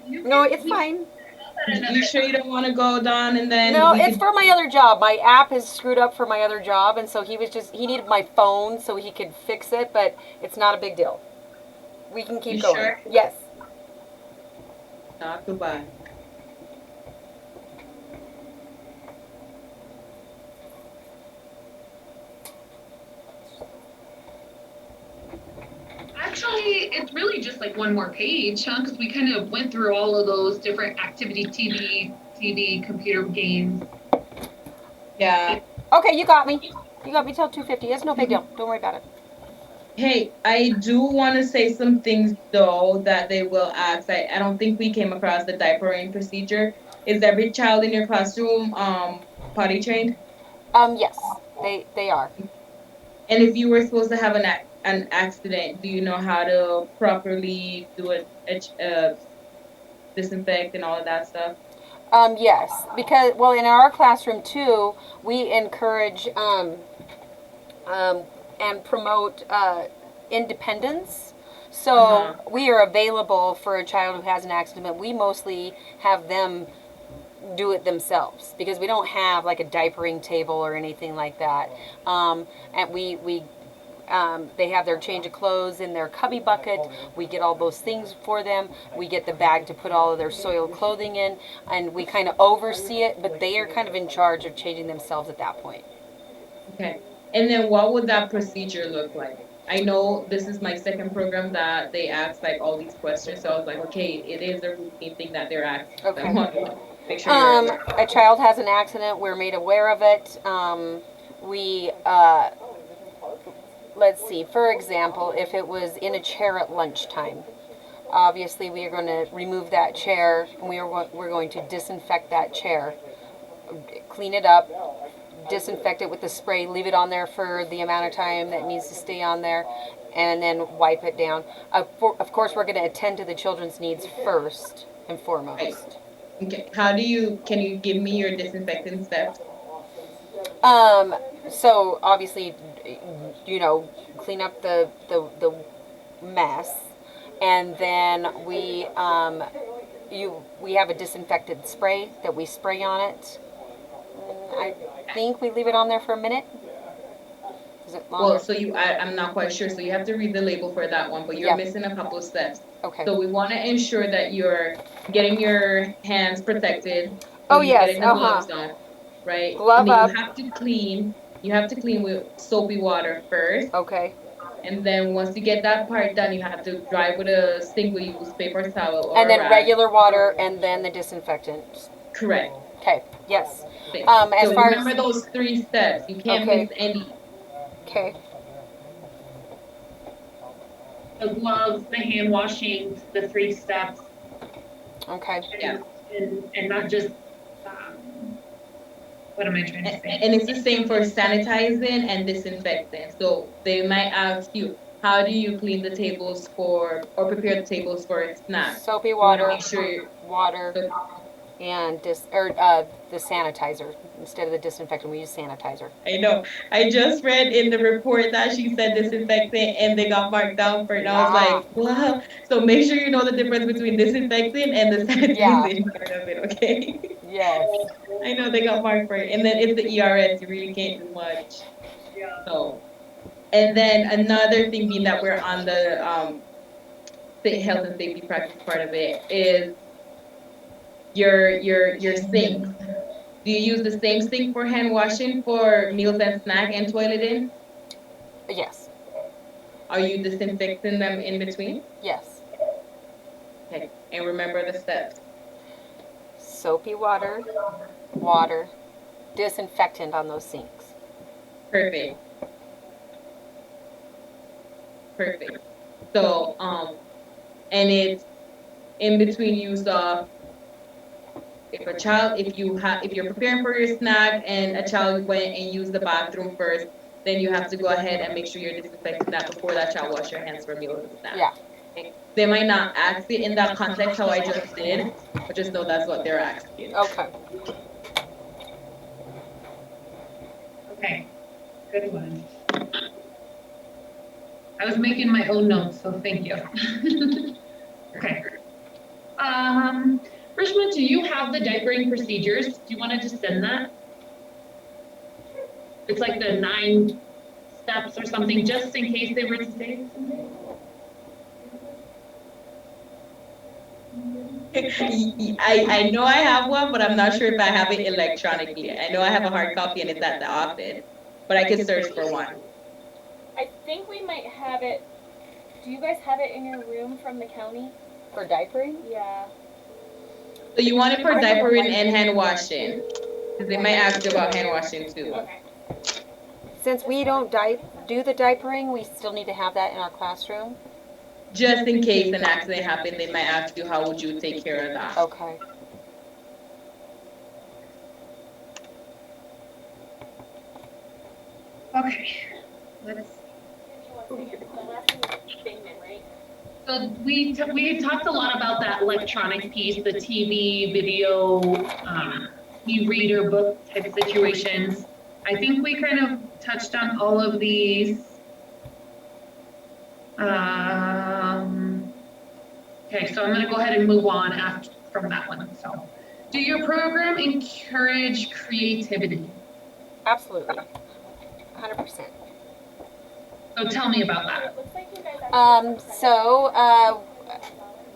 S4: No, it's fine.
S2: You sure you don't want to go down and then
S4: No,
S2: we
S4: it's
S2: could-
S4: for my other job. My app is screwed up for my other job, and so he needed my phone so he could fix it, but it's not a big deal. We can keep
S2: You
S4: going.
S2: sure?
S4: Yes.
S2: Not too bad.
S3: Actually, it's really just like one more page, huh? Because we kind of went through all of those different activity, TV, computer games.
S2: Yeah.
S4: Okay, you got me. You got me till 2:50. It's no big deal. Don't worry about it.
S2: Hey, I do want to say some things though that they will ask. I don't think we came across the diapering procedure. Is every child in your classroom potty trained?
S4: Yes, they are.
S2: And if you were supposed to have an accident, do you know how to properly do a disinfect and all of that stuff?
S4: Yes, because well, in our classroom too, we encourage um, and promote independence. So
S2: Uh-huh.
S4: we are available for a child who has an accident. But we mostly have them do it themselves because we don't have like a diapering table or anything like that. And they have their change of clothes in their cubby bucket. We get all those things for them. We get the bag to put all of their soiled clothing in, and we kind of oversee it, but they are kind of in charge of changing themselves at that point.
S2: Okay. And then what would that procedure look like? I know this is my second program that they ask like all these questions, so I was like, okay, it is a routine thing that they're asking.
S4: Okay.
S2: I want to make sure you're aware.
S4: A child has an accident. We're made aware of it. Let's see. For example, if it was in a chair at lunchtime, obviously we are going to remove that chair, and we're going to disinfect that chair, clean it up, disinfect it with the spray, leave it on there for the amount of time that needs to stay on there, and then wipe it down. Of course, we're going to attend to the children's needs first and foremost.
S2: Right. Okay. Can you give me your disinfectant steps?
S4: So obviously, clean up the mess, and then we have a disinfectant spray that we spray on it. I think we leave it on there for a minute. Is it longer?
S2: Well, so I'm not quite sure. So you have to read the label for that one, but you're
S4: Yeah.
S2: missing a couple of steps.
S4: Okay.
S2: So we want to ensure that you're getting your hands protected.
S4: Oh,
S2: you're
S4: yes,
S2: getting the gloves on, right?
S4: Glove
S2: and then
S4: up.
S2: you have to clean. You have to clean with soapy water first,
S4: Okay.
S2: and then once you get that part done, you have to dry with a single-use paper towel or
S4: And then
S2: a rag.
S4: regular water, and then the disinfectant.
S2: Correct.
S4: Okay. Yes.
S2: Okay.
S4: As
S2: So
S4: far as
S2: remember those 3 steps. You can't
S4: Okay.
S2: miss any.
S4: okay.
S3: The gloves, the hand washing, the 3 steps,
S4: Okay.
S2: Yeah.
S3: and not just, what am I trying to say?
S2: And it's the same for sanitizing and disinfecting. So they might ask you, how do you clean the tables or prepare the tables for snacks?
S4: Soapy
S2: You wanna
S4: water.
S2: make sure
S4: Water. and the sanitizer. Instead of the disinfectant, we use sanitizer.
S2: I know. I just read in the report that she said disinfectant and they got marked down for it. And I was like, wow. So make sure you know the difference between disinfectant and the sanitizing part of it, okay?
S4: Yes.
S2: I know they got marked for it. And then it's the ERS, you really can't do much. So, and then another thing being that we're on the health and safety practice part of it is your sink. Do you use the same sink for hand washing for meals and snack and toileting?
S4: Yes.
S2: Are you disinfecting them in between?
S4: Yes.
S2: Okay. And remember the steps.
S4: Soapy water, water, disinfectant on those sinks.
S2: Perfect. Perfect. So, and it's in between use of if you're preparing for your snack and a child went and used the bathroom first, then you have to go ahead and make sure you're disinfecting that before that child wash your hands for meals and snacks.
S4: Yeah.
S2: Okay. They might not ask it in that context how I just did, but just know that's what they're asking.
S4: Okay.
S3: Okay, good one. I was making my own notes, so thank you. Okay. Freshman, do you have the diapering procedures? Do you want to just send that? It's like the 9 steps or something, just in case they were to say something.
S2: I know I have one, but I'm not sure if I have it electronically. I know I have a hard copy and it's at the office, but I can search for one.
S1: I think we might have it. Do you guys have it in your room from the county?
S4: For diapering?
S1: Yeah.
S2: So you want it for diapering and hand washing? Because they might ask you about hand washing too.
S1: Okay.
S4: Since we don't do the diapering, we still need to have that in our classroom.
S2: Just in case an accident happened, they might ask you how would you take care of that.
S4: Okay.
S3: Okay. Let us. So we talked a lot about that electronic piece, the TV, video, e-reader book type of situations. I think we kind of touched on all of these. Okay, so I'm going to go ahead and move on from that one. So, do your program encourage creativity?
S4: Absolutely. 100%.
S3: So tell me about that.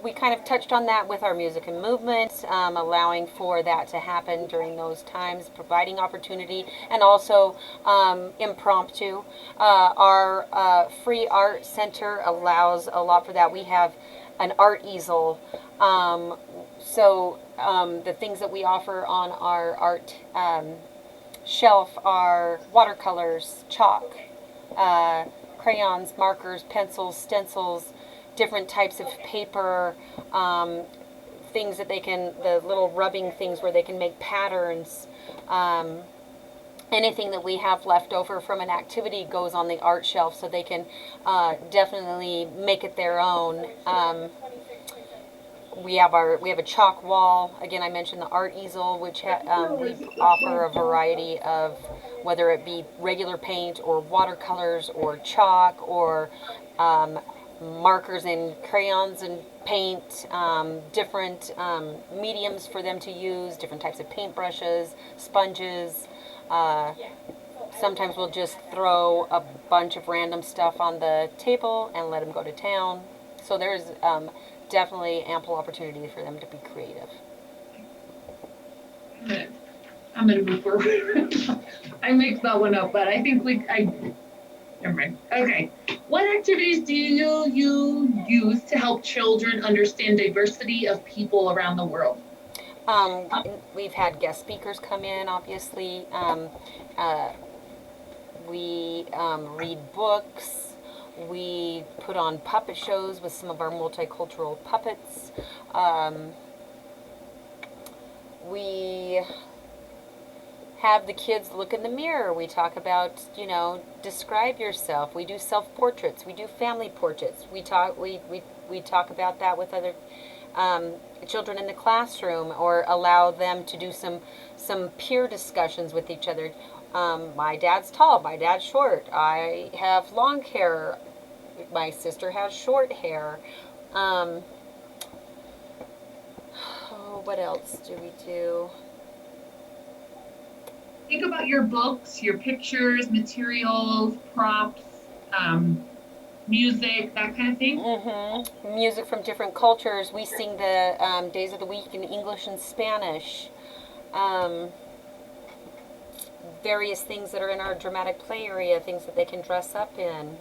S4: We kind of touched on that with our music and movement, allowing for that to happen during those times, providing opportunity, and also impromptu. Our free art center allows a lot for that. We have an art easel. The things that we offer on our art shelf are watercolors, chalk, crayons, markers, pencils, stencils, different types of paper, things that the little rubbing things where they can make patterns. Anything that we have left over from an activity goes on the art shelf, so they can definitely make it their own. We have a chalk wall. Again, I mentioned the art easel, which we offer a variety of, whether it be regular paint or watercolors or chalk or markers and crayons and paint, different mediums for them to use, different types of paintbrushes, sponges. Sometimes we'll just throw a bunch of random stuff on the table and let them go to town. So there's definitely ample opportunity for them to be creative.
S3: I'm gonna move forward. I mixed that one up, but I think never mind. Okay. What activities do you use to help children understand diversity of people around the world?
S4: We've had guest speakers come in, obviously. We read books. We put on puppet shows with some of our multicultural puppets. We have the kids look in the mirror. We talk about, describe yourself. We do self-portraits. We do family portraits. We talk about that with other children in the classroom, or allow them to do some peer discussions with each other. My dad's tall, my dad's short. I have long hair. My sister has short hair. Oh, what else do we do?
S3: Think about your books, your pictures, materials, props, music, that kind of thing.
S4: Music from different cultures. We sing the days of the week in English and Spanish. Various things that are in our dramatic play area, things that they can dress up in.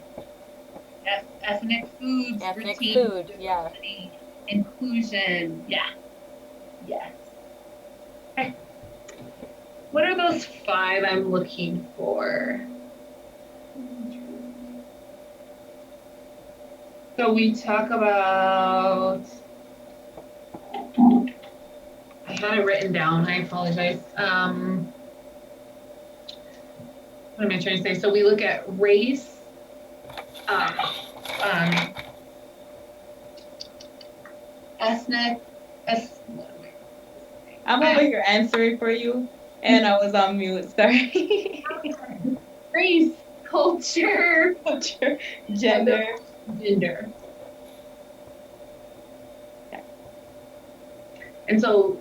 S3: Ethnic foods,
S4: Ethnic
S3: routine,
S4: food, yeah.
S3: inclusion, yeah. Yes. Okay. What are those 5 I'm looking for? So we talk about, I had it written down, I apologize. What am I trying to say? So we look at race, ethnic,
S2: I'm over here answering for you, and I was on mute. Sorry.
S3: race, culture,
S2: Gender.
S3: gender. And so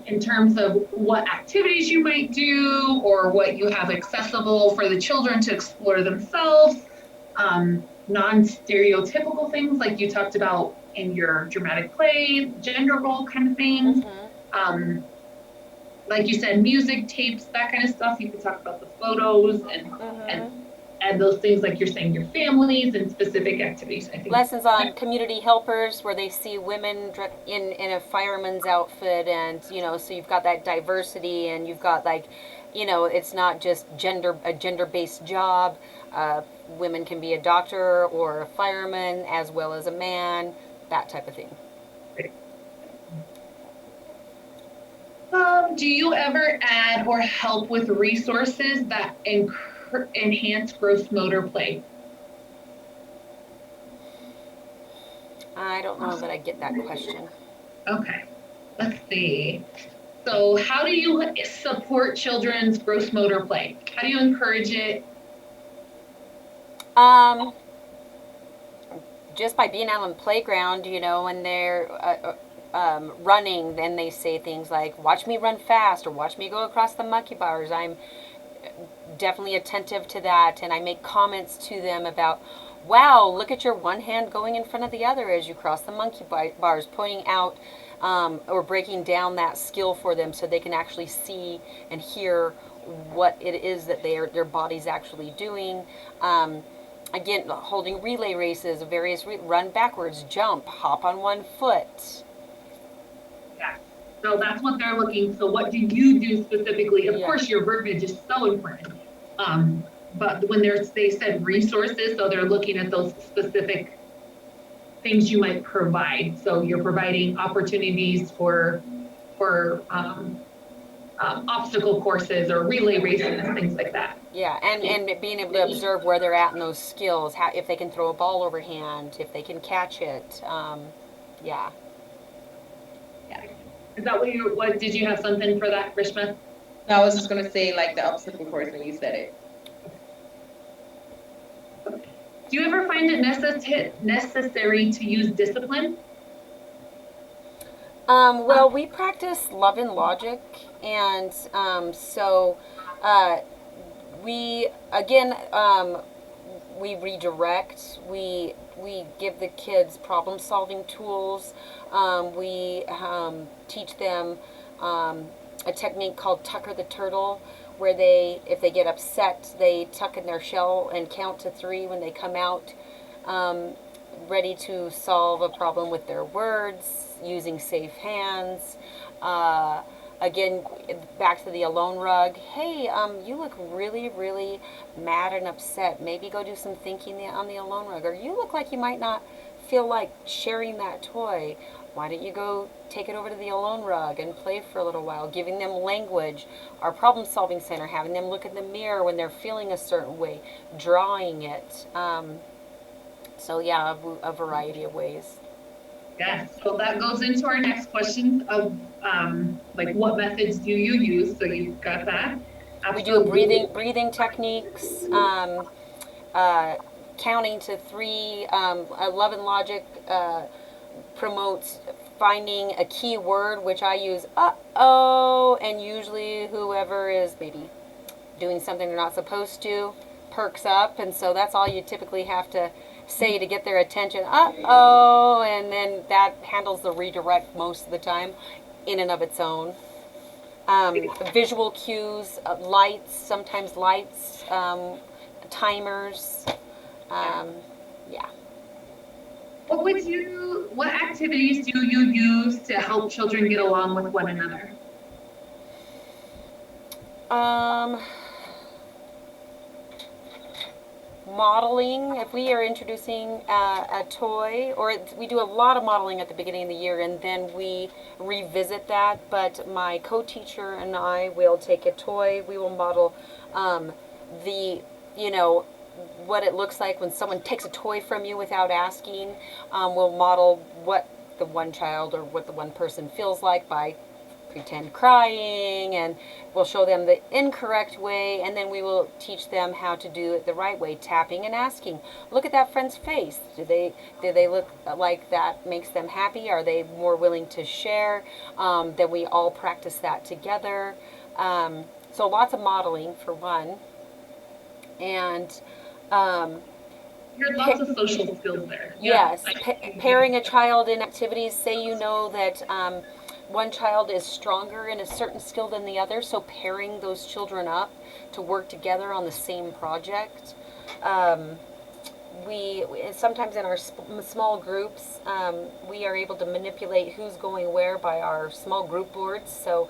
S3: in terms of what activities you might do or what you have accessible for the children to explore themselves, non-stereotypical things like you talked about in your dramatic play, gender role kind of things. Like you said, music, tapes, that kind of stuff. You can talk about the photos and those things like you're saying, your families and specific activities. I think
S4: lessons on community helpers where they see women in a fireman's outfit, and so you've got that diversity, and you've got it's not just a gender-based job. Women can be a doctor or a fireman as well as a man, that type of thing.
S3: Do you ever add or help with resources that enhance gross motor play?
S4: I don't know that I get that question.
S3: Okay, let's see. So how do you support children's gross motor play? How do you encourage it?
S4: Just by being out on the playground, when they're running, then they say things like, watch me run fast, or watch me go across the monkey bars. I'm definitely attentive to that, and I make comments to them about, wow, look at your one hand going in front of the other as you cross the monkey bars, pointing out or breaking down that skill for them so they can actually see and hear what it is that their body's actually doing. Again, holding relay races, various run backwards, jump, hop on one foot.
S3: Yeah, so that's what they're looking. So what do you do specifically? Of course, your verbiage is so important. But when they said resources, so they're looking at those specific things you might provide. So you're providing opportunities for obstacle courses or relay races and things like that.
S4: Yeah, and being able to observe where they're at in those skills, if they can throw a ball overhand, if they can catch it. Yeah.
S3: Is that what did you have something for that, Rishma?
S2: No, I was just gonna say like the obstacle course when you said it.
S3: Do you ever find it necessary to use discipline?
S4: Well, we practice love and logic, and so we we redirect. We give the kids problem-solving tools. We teach them a technique called Tucker the Turtle, where if they get upset, they tuck in their shell and count to 3 when they come out, ready to solve a problem with their words, using safe hands. Again, back to the alone rug. Hey, you look really, really mad and upset. Maybe go do some thinking on the alone rug. Or you look like you might not feel like sharing that toy. Why don't you go take it over to the alone rug and play for a little while, giving them language. Our problem-solving center, having them look in the mirror when they're feeling a certain way, drawing it. So yeah, a variety of ways.
S3: Yeah, so that goes into our next question of like what methods do you use? So you've got that.
S4: We do
S3: Absolutely.
S4: breathing techniques, counting to three. Love and Logic promotes finding a key word, which I use uh-oh, and usually whoever is maybe doing something they're not supposed to perks up, and so that's all you typically have to say to get their attention. Uh-oh, and then that handles the redirect most of the time in and of its own. Visual cues, lights, sometimes lights, timers. Yeah.
S3: What activities do you use to help children get along with one another?
S4: Modeling, if we are introducing a toy, or we do a lot of modeling at the beginning of the year and then we revisit that, but my co-teacher and I will take a toy, we will model the, you know, what it looks like when someone takes a toy from you without asking. We'll model what the one child or what the one person feels like by pretend crying, and we'll show them the incorrect way, and then we will teach them how to do it the right way, tapping and asking, look at that friend's face, do they look like that makes them happy, are they more willing to share? Then we all practice that together. So lots of modeling for one, and
S3: you had lots of social skills there.
S4: Yes, pairing a child in activities. Say you know that one child is stronger in a certain skill than the other, so pairing those children up to work together on the same project. We sometimes in our small groups, we are able to manipulate who's going where by our small group boards. So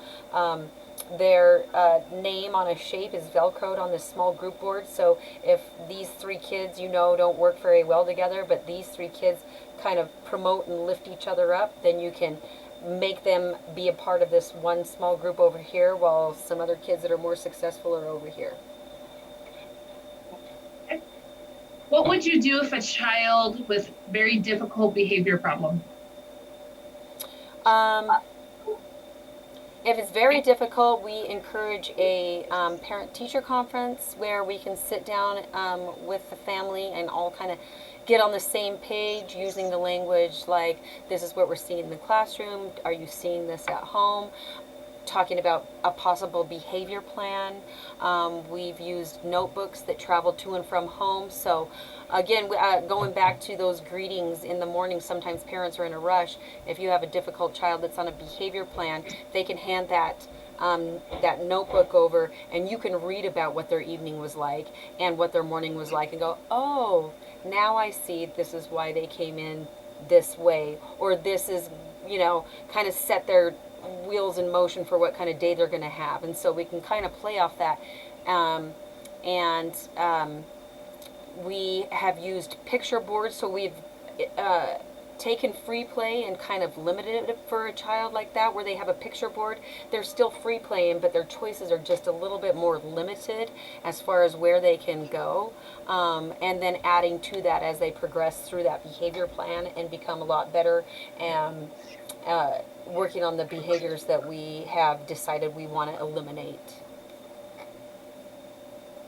S4: their name on a shape is velcroed on this small group board. So if these three kids, you know, don't work very well together, but these three kids kind of promote and lift each other up, then you can make them be a part of this one small group over here while some other kids that are more successful are over here.
S3: What would you do if a child with very difficult behavior problem?
S4: If it's very difficult, we encourage a parent-teacher conference where we can sit down with the family and all kind of get on the same page using the language like, this is what we're seeing in the classroom, are you seeing this at home? Talking about a possible behavior plan. We've used notebooks that travel to and from home. So again, going back to those greetings in the morning, sometimes parents are in a rush. If you have a difficult child that's on a behavior plan, they can hand that that notebook over, and you can read about what their evening was like and what their morning was like and go, oh, now I see this is why they came in this way, or this is, you know, kind of set their wheels in motion for what kind of day they're going to have. And so we can kind of play off that. We have used picture boards, so we've taken free play and kind of limited it for a child like that, where they have a picture board. They're still free playing, but their choices are just a little bit more limited as far as where they can go. And then adding to that as they progress through that behavior plan and become a lot better, and working on the behaviors that we have decided we want to eliminate.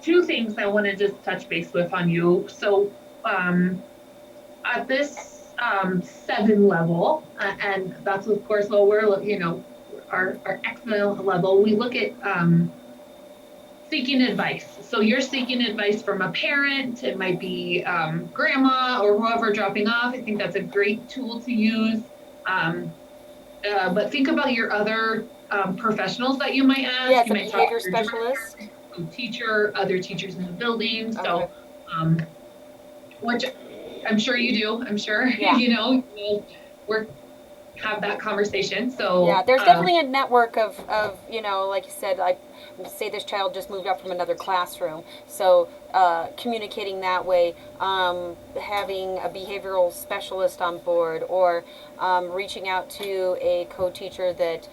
S3: Two things I want to just touch base with on you. So at this 7 level, and that's of course what we're, you know, our excellent level, we look at seeking advice. So you're seeking advice from a parent, it might be grandma or whoever dropping off. I think that's a great tool to use. But think about your other professionals that you might ask.
S4: Yeah,
S3: you might
S4: behavior specialist,
S3: teacher, other teachers in the building. So,
S4: okay.
S3: Which I'm sure you do. I'm sure you know we'll have that conversation. So
S4: yeah, there's definitely a network of you know, like you said, I say this child just moved up from another classroom, so communicating that way, having a behavioral specialist on board, or reaching out to a co-teacher that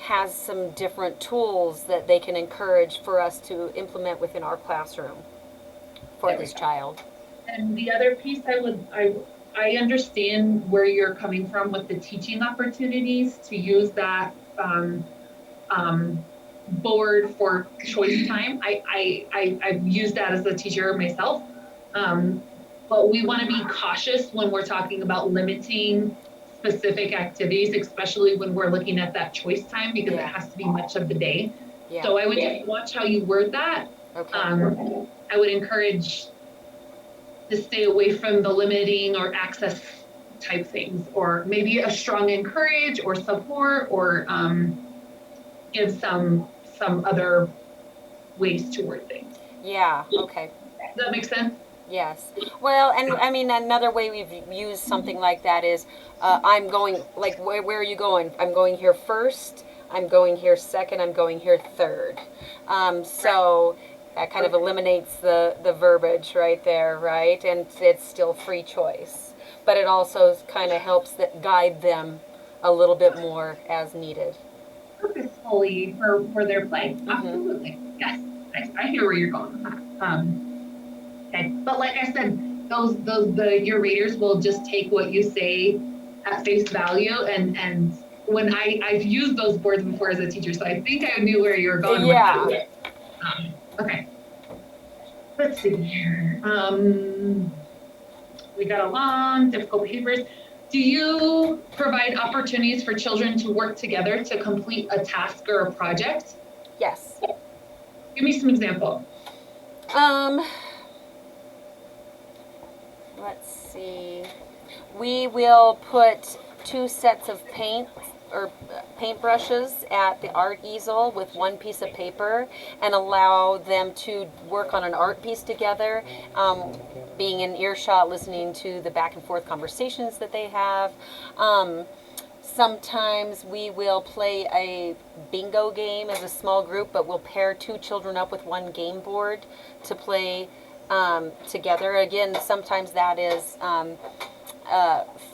S4: has some different tools that they can encourage for us to implement within our classroom for this child.
S3: And the other piece I I understand where you're coming from with the teaching opportunities to use that board for choice time. I've used that as a teacher myself. But we want to be cautious when we're talking about limiting specific activities, especially when we're looking at that choice time, because it has to be much of the day. So I would just watch how you word that.
S4: Okay.
S3: I would encourage to stay away from the limiting or access type things, or maybe a strong encourage or support, or give some other ways to word things.
S4: Yeah, okay.
S3: Does that make sense?
S4: Yes. Well, and I mean, another way we've used something like that is, I'm going, like, where are you going? I'm going here first, I'm going here second, I'm going here third. So that kind of eliminates the verbiage right there, right? And it's still free choice. But it also kind of helps guide them a little bit more as needed.
S3: Purposefully for their play. Mm-hmm. Absolutely. Yes. I hear where you're going with that. Okay. But like I said, your raters will just take what you say at face value, and when I've used those boards before as a teacher, so I think I knew where you were going with that. Okay. Let's see here. We got along, difficult behaviors. Do you provide opportunities for children to work together to complete a task or a project?
S4: Yes.
S3: Give me some example.
S4: Let's see. We will put 2 sets of paint or paintbrushes at the art easel with 1 piece of paper and allow them to work on an art piece together, being in earshot, listening to the back and forth conversations that they have. Sometimes we will play a bingo game as a small group, but we'll pair 2 children up with 1 game board to play together. Again, sometimes that is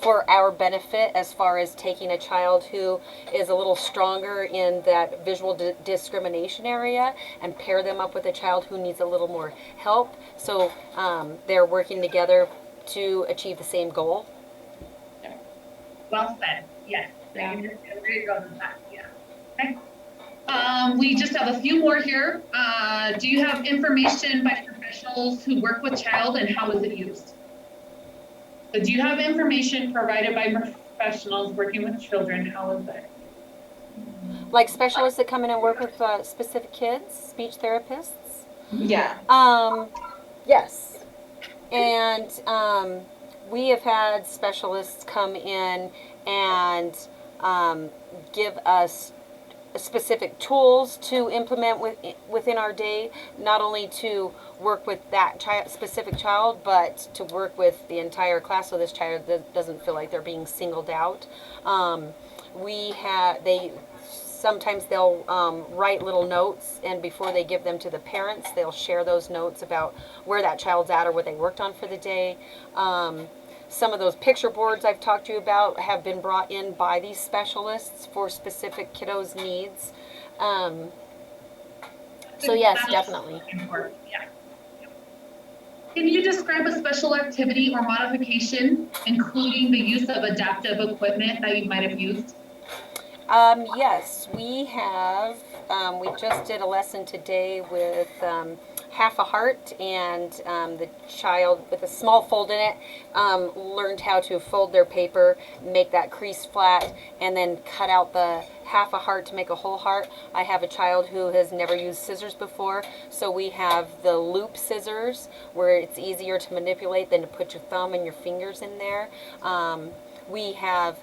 S4: for our benefit, as far as taking a child who is a little stronger in that visual discrimination area and pair them up with a child who needs a little more help. So they're working together to achieve the same goal.
S3: Well said. Yes. Yeah. Where you go with that. Yeah. Okay. We just have a few more here. Do you have information by professionals who work with child, and how is it used? So do you have information provided by professionals working with children? How is it?
S4: Like specialists that come in and work with specific kids, speech therapists?
S2: Yeah.
S4: Yes. And we have had specialists come in and give us specific tools to implement within our day, not only to work with that specific child, but to work with the entire class, so this child doesn't feel like they're being singled out. Sometimes they'll write little notes, and before they give them to the parents, they'll share those notes about where that child's at or what they worked on for the day. Some of those picture boards I've talked to you about have been brought in by these specialists for specific kiddos' needs. So yes, definitely.
S3: Yeah. Can you describe a special activity or modification, including the use of adaptive equipment that you might have used?
S4: Yes, we have. We just did a lesson today with half a heart, and the child with a small fold in it learned how to fold their paper, make that crease flat, and then cut out the half a heart to make a whole heart. I have a child who has never used scissors before, so we have the loop scissors where it's easier to manipulate than to put your thumb and your fingers in there. We have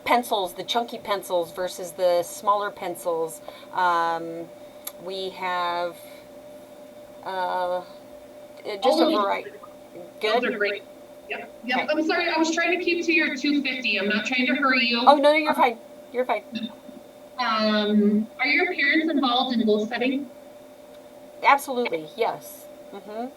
S4: pencils, the chunky pencils versus the smaller pencils. We have just a variety. Good.
S3: Those are great. Yep. Yep. Okay. I'm sorry, I was trying to keep to your 250. I'm not trying to hurry you.
S4: Oh, no, you're fine. You're fine.
S3: Are your parents involved in goal setting?
S4: Absolutely, yes. Mm-hmm.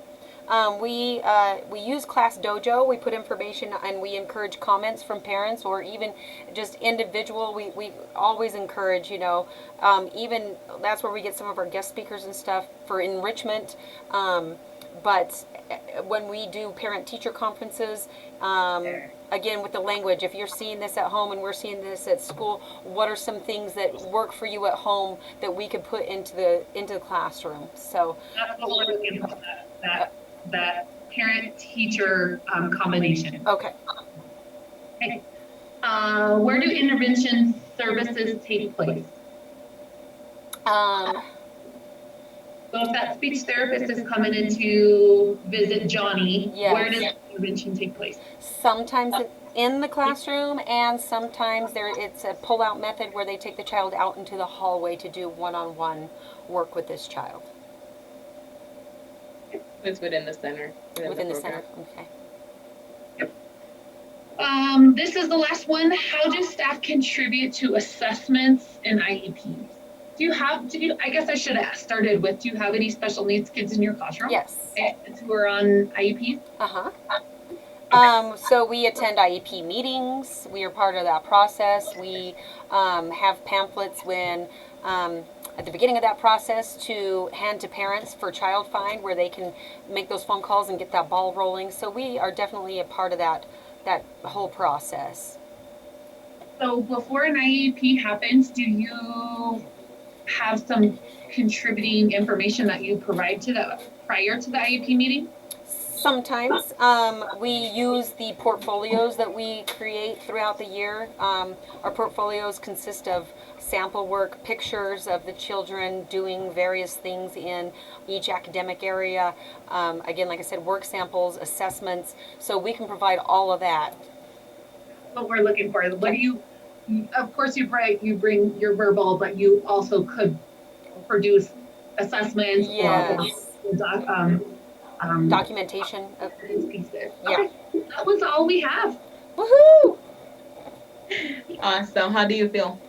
S4: We use Class Dojo. We put information and we encourage comments from parents or even just individual. We always encourage, even that's where we get some of our guest speakers and stuff for enrichment. But when we do parent-teacher conferences, again, with the language, if you're seeing this at home and we're seeing this at school, what are some things that work for you at home that we could put into the classroom? So
S3: that's what we're looking for, that parent-teacher combination.
S4: Okay.
S3: Okay. Where do intervention services take place? So if that speech therapist is coming in to visit Johnny,
S4: Yes.
S3: where does intervention take place?
S4: Sometimes in the classroom, and sometimes it's a pull-out method where they take the child out into the hallway to do one-on-one work with this child.
S2: It's within the center.
S4: Within the center, okay.
S3: This is the last one. How do staff contribute to assessments and IEPs? I guess I should have started with, do you have any special needs kids in your classroom?
S4: Yes.
S3: Who are on IEPs?
S4: So we attend IEP meetings. We are part of that process. We have pamphlets at the beginning of that process to hand to parents for child find, where they can make those phone calls and get that ball rolling. So we are definitely a part of that whole process.
S3: So before an IEP happens, do you have some contributing information that you provide prior to the IEP meeting?
S4: Sometimes we use the portfolios that we create throughout the year. Our portfolios consist of sample work, pictures of the children doing various things in each academic area. Again, like I said, work samples, assessments, so we can provide all of that.
S3: What we're looking for. What do you, of course you bring your verbal, but you also could produce assessments.
S4: Yes.
S3: or
S4: documentation of
S3: pieces.
S4: Yeah.
S3: Okay. That was all we have.
S4: Woohoo!
S2: Awesome. How do you feel?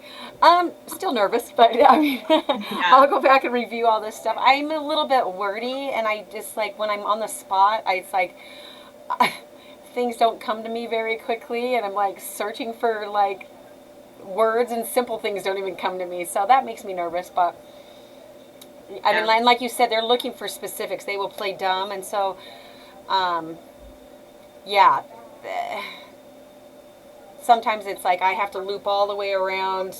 S4: Still nervous, but I mean, I'll go back and review all this stuff. I'm a little bit wordy, and I just like when I'm on the spot, it's like things don't come to me very quickly, and I'm like searching for like words, and simple things don't even come to me. So that makes me nervous, but I mean, and like you said, they're looking for specifics. They will play dumb, and so, yeah. Sometimes it's like I have to loop all the way around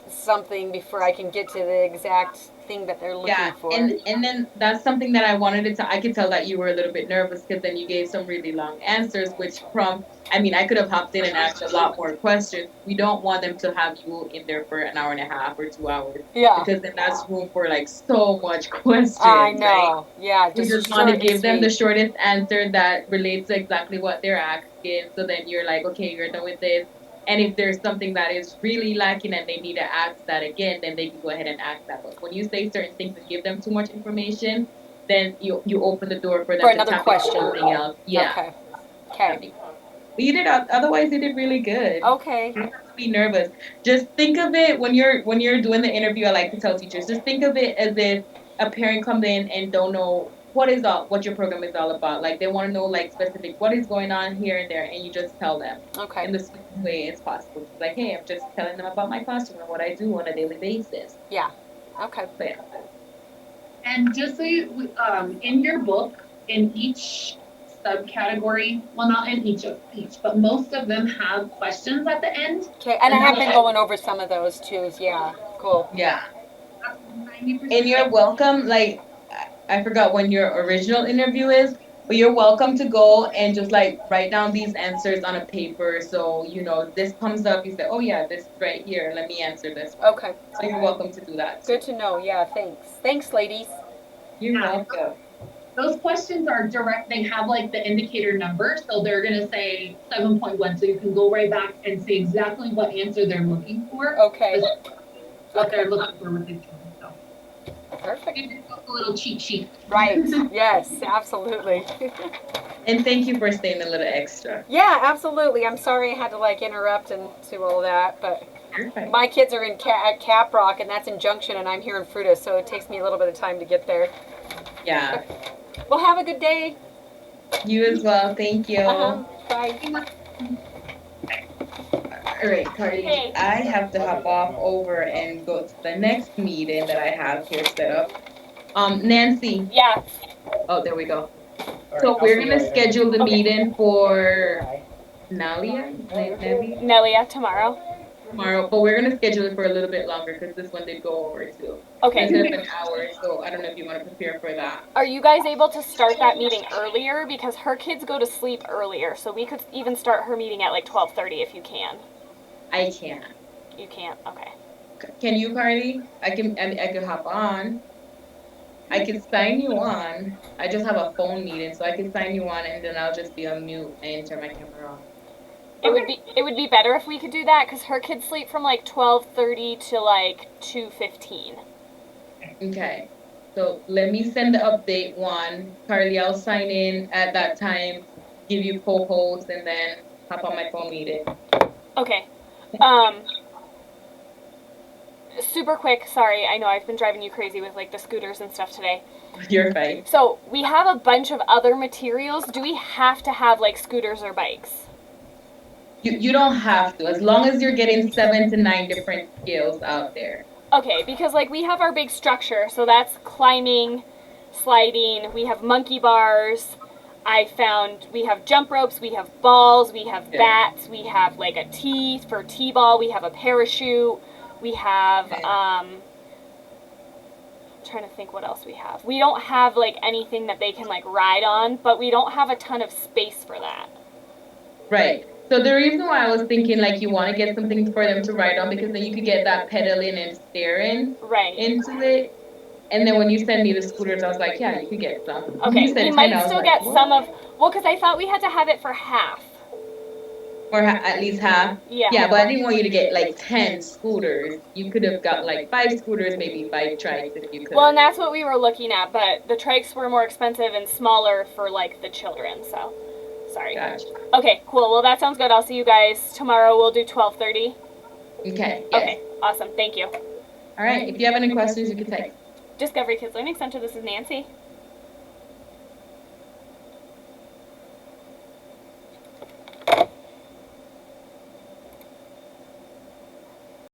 S4: something before I can get to the exact thing that they're looking for.
S2: And then that's something that I wanted to I could tell that you were a little bit nervous because then you gave some really long answers, which I could have hopped in and asked a lot more questions. We don't want them to have you in there for an hour and a half or 2 hours.
S4: Yeah.
S2: Because then that's room for like so much questions.
S4: I know.
S2: Right?
S4: Yeah.
S2: You just want to give them the shortest answer that relates to exactly what they're asking. So then you're like, okay, you're done with this. And if there's something that is really lacking and they need to ask that again, then they can go ahead and ask that. But when you say certain things and give them too much information, then you open the door for them
S4: for
S2: to
S4: another
S2: tap
S4: question.
S2: into something else. Yeah.
S4: Okay.
S2: But you did. Otherwise, you did really good.
S4: Okay.
S2: You don't have to be nervous. Just think of it when you're doing the interview. I like to tell teachers, just think of it as if a parent comes in and don't know what your program is all about. Like they want to know like specific what is going on here and there, and you just tell them.
S4: Okay.
S2: In the sweetest way as possible. Like, hey, I'm just telling them about my classroom and what I do on a daily basis.
S4: Yeah. Okay.
S2: So, yeah.
S3: And just so you, in your book, in each subcategory, well, not in each, but most of them have questions at the end.
S4: Okay, and I have been going over some of those too. Yeah. Cool.
S2: Yeah.
S3: 90%.
S2: And you're welcome. Like, I forgot when your original interview is, but you're welcome to go and just like write down these answers on a paper. So, this comes up, you say, oh yeah, this is right here. Let me answer this one.
S4: Okay.
S2: So you're welcome to do that.
S4: Good to know. Yeah, thanks. Thanks, ladies.
S2: You're welcome.
S3: Those questions are direct. They have like the indicator number. So they're going to say 7.1. So you can go right back and see exactly what answer they're looking for.
S4: Okay.
S3: What they're looking for with the so.
S4: Perfect.
S3: A little cheat sheet.
S4: Right. Yes, absolutely.
S2: And thank you for staying a little extra.
S4: Yeah, absolutely. I'm sorry I had to like interrupt and do all that, but
S2: Perfect.
S4: my kids are at Cap Rock, and that's in Junction, and I'm here in Fruta, so it takes me a little bit of time to get there.
S2: Yeah.
S4: Well, have a good day.
S2: You as well. Thank you.
S4: Bye.
S2: All right, Cardi,
S1: Hey.
S2: I have to hop off over and go to the next meeting that I have here set up. Nancy.
S1: Yeah.
S2: Oh, there we go. So
S5: I'll
S2: we're
S5: see you
S2: gonna
S5: later.
S2: schedule the
S1: Okay.
S2: meeting for
S5: Bye.
S2: Nalia,
S1: Nelia tomorrow.
S2: tomorrow, but we're gonna schedule it for a little bit longer because this one did go over too.
S1: Okay.
S2: Instead of an hour, so I don't know if you want to prepare for that.
S1: Are you guys able to start that meeting earlier? Because her kids go to sleep earlier, so we could even start her meeting at like 12:30 if you can.
S2: I can't.
S1: You can't? Okay.
S2: Can you, Carly? I could hop on. I could sign you on. I just have a phone meeting, so I can sign you on, and then I'll just be on mute and turn my camera off.
S1: It would be better if we could do that because her kids sleep from like 12:30 to like 2:15.
S2: Okay. So let me send the update one. Carly, I'll sign in at that time, give you co-host, and then hop on my phone meeting.
S1: Okay. Super quick. Sorry, I know I've been driving you crazy with like the scooters and stuff today.
S2: You're fine.
S1: So we have a bunch of other materials. Do we have to have like scooters or bikes?
S2: You don't have to, as long as you're getting 7 to 9 different skills out there.
S1: Okay, because like we have our big structure, so that's climbing, sliding, we have monkey bars. I found we have jump ropes, we have balls, we have bats, we have like a tee for T-ball, we have a parachute, we have I'm trying to think what else we have. We don't have like anything that they can like ride on, but we don't have a ton of space for that.
S2: Right. So the reason why I was thinking like you want to get something for them to ride on, because then you could get that pedaling and steering into it. And then when you send me the scooters, I was like, yeah, you could get some.
S1: Okay,
S2: You said
S1: we
S2: 10,
S1: might
S2: I was
S1: still
S2: like,
S1: get
S2: what?
S1: some of, well, because I thought we had to have it for half.
S2: Or at least half.
S1: Yeah.
S2: Yeah, but I didn't want you to get like 10 scooters. You could have got like 5 scooters, maybe 5 trikes if you could.
S1: Well, and that's what we were looking at, but the trikes were more expensive and smaller for like the children, so sorry.
S2: Gotcha.
S1: Okay, cool. Well, that sounds good. I'll see you guys tomorrow. We'll do 12:30.
S2: Okay. Yes.
S1: Okay, awesome. Thank you.
S2: All right. If you have any questions, you can text.
S1: Discovery Kids Learning Center, this is Nancy.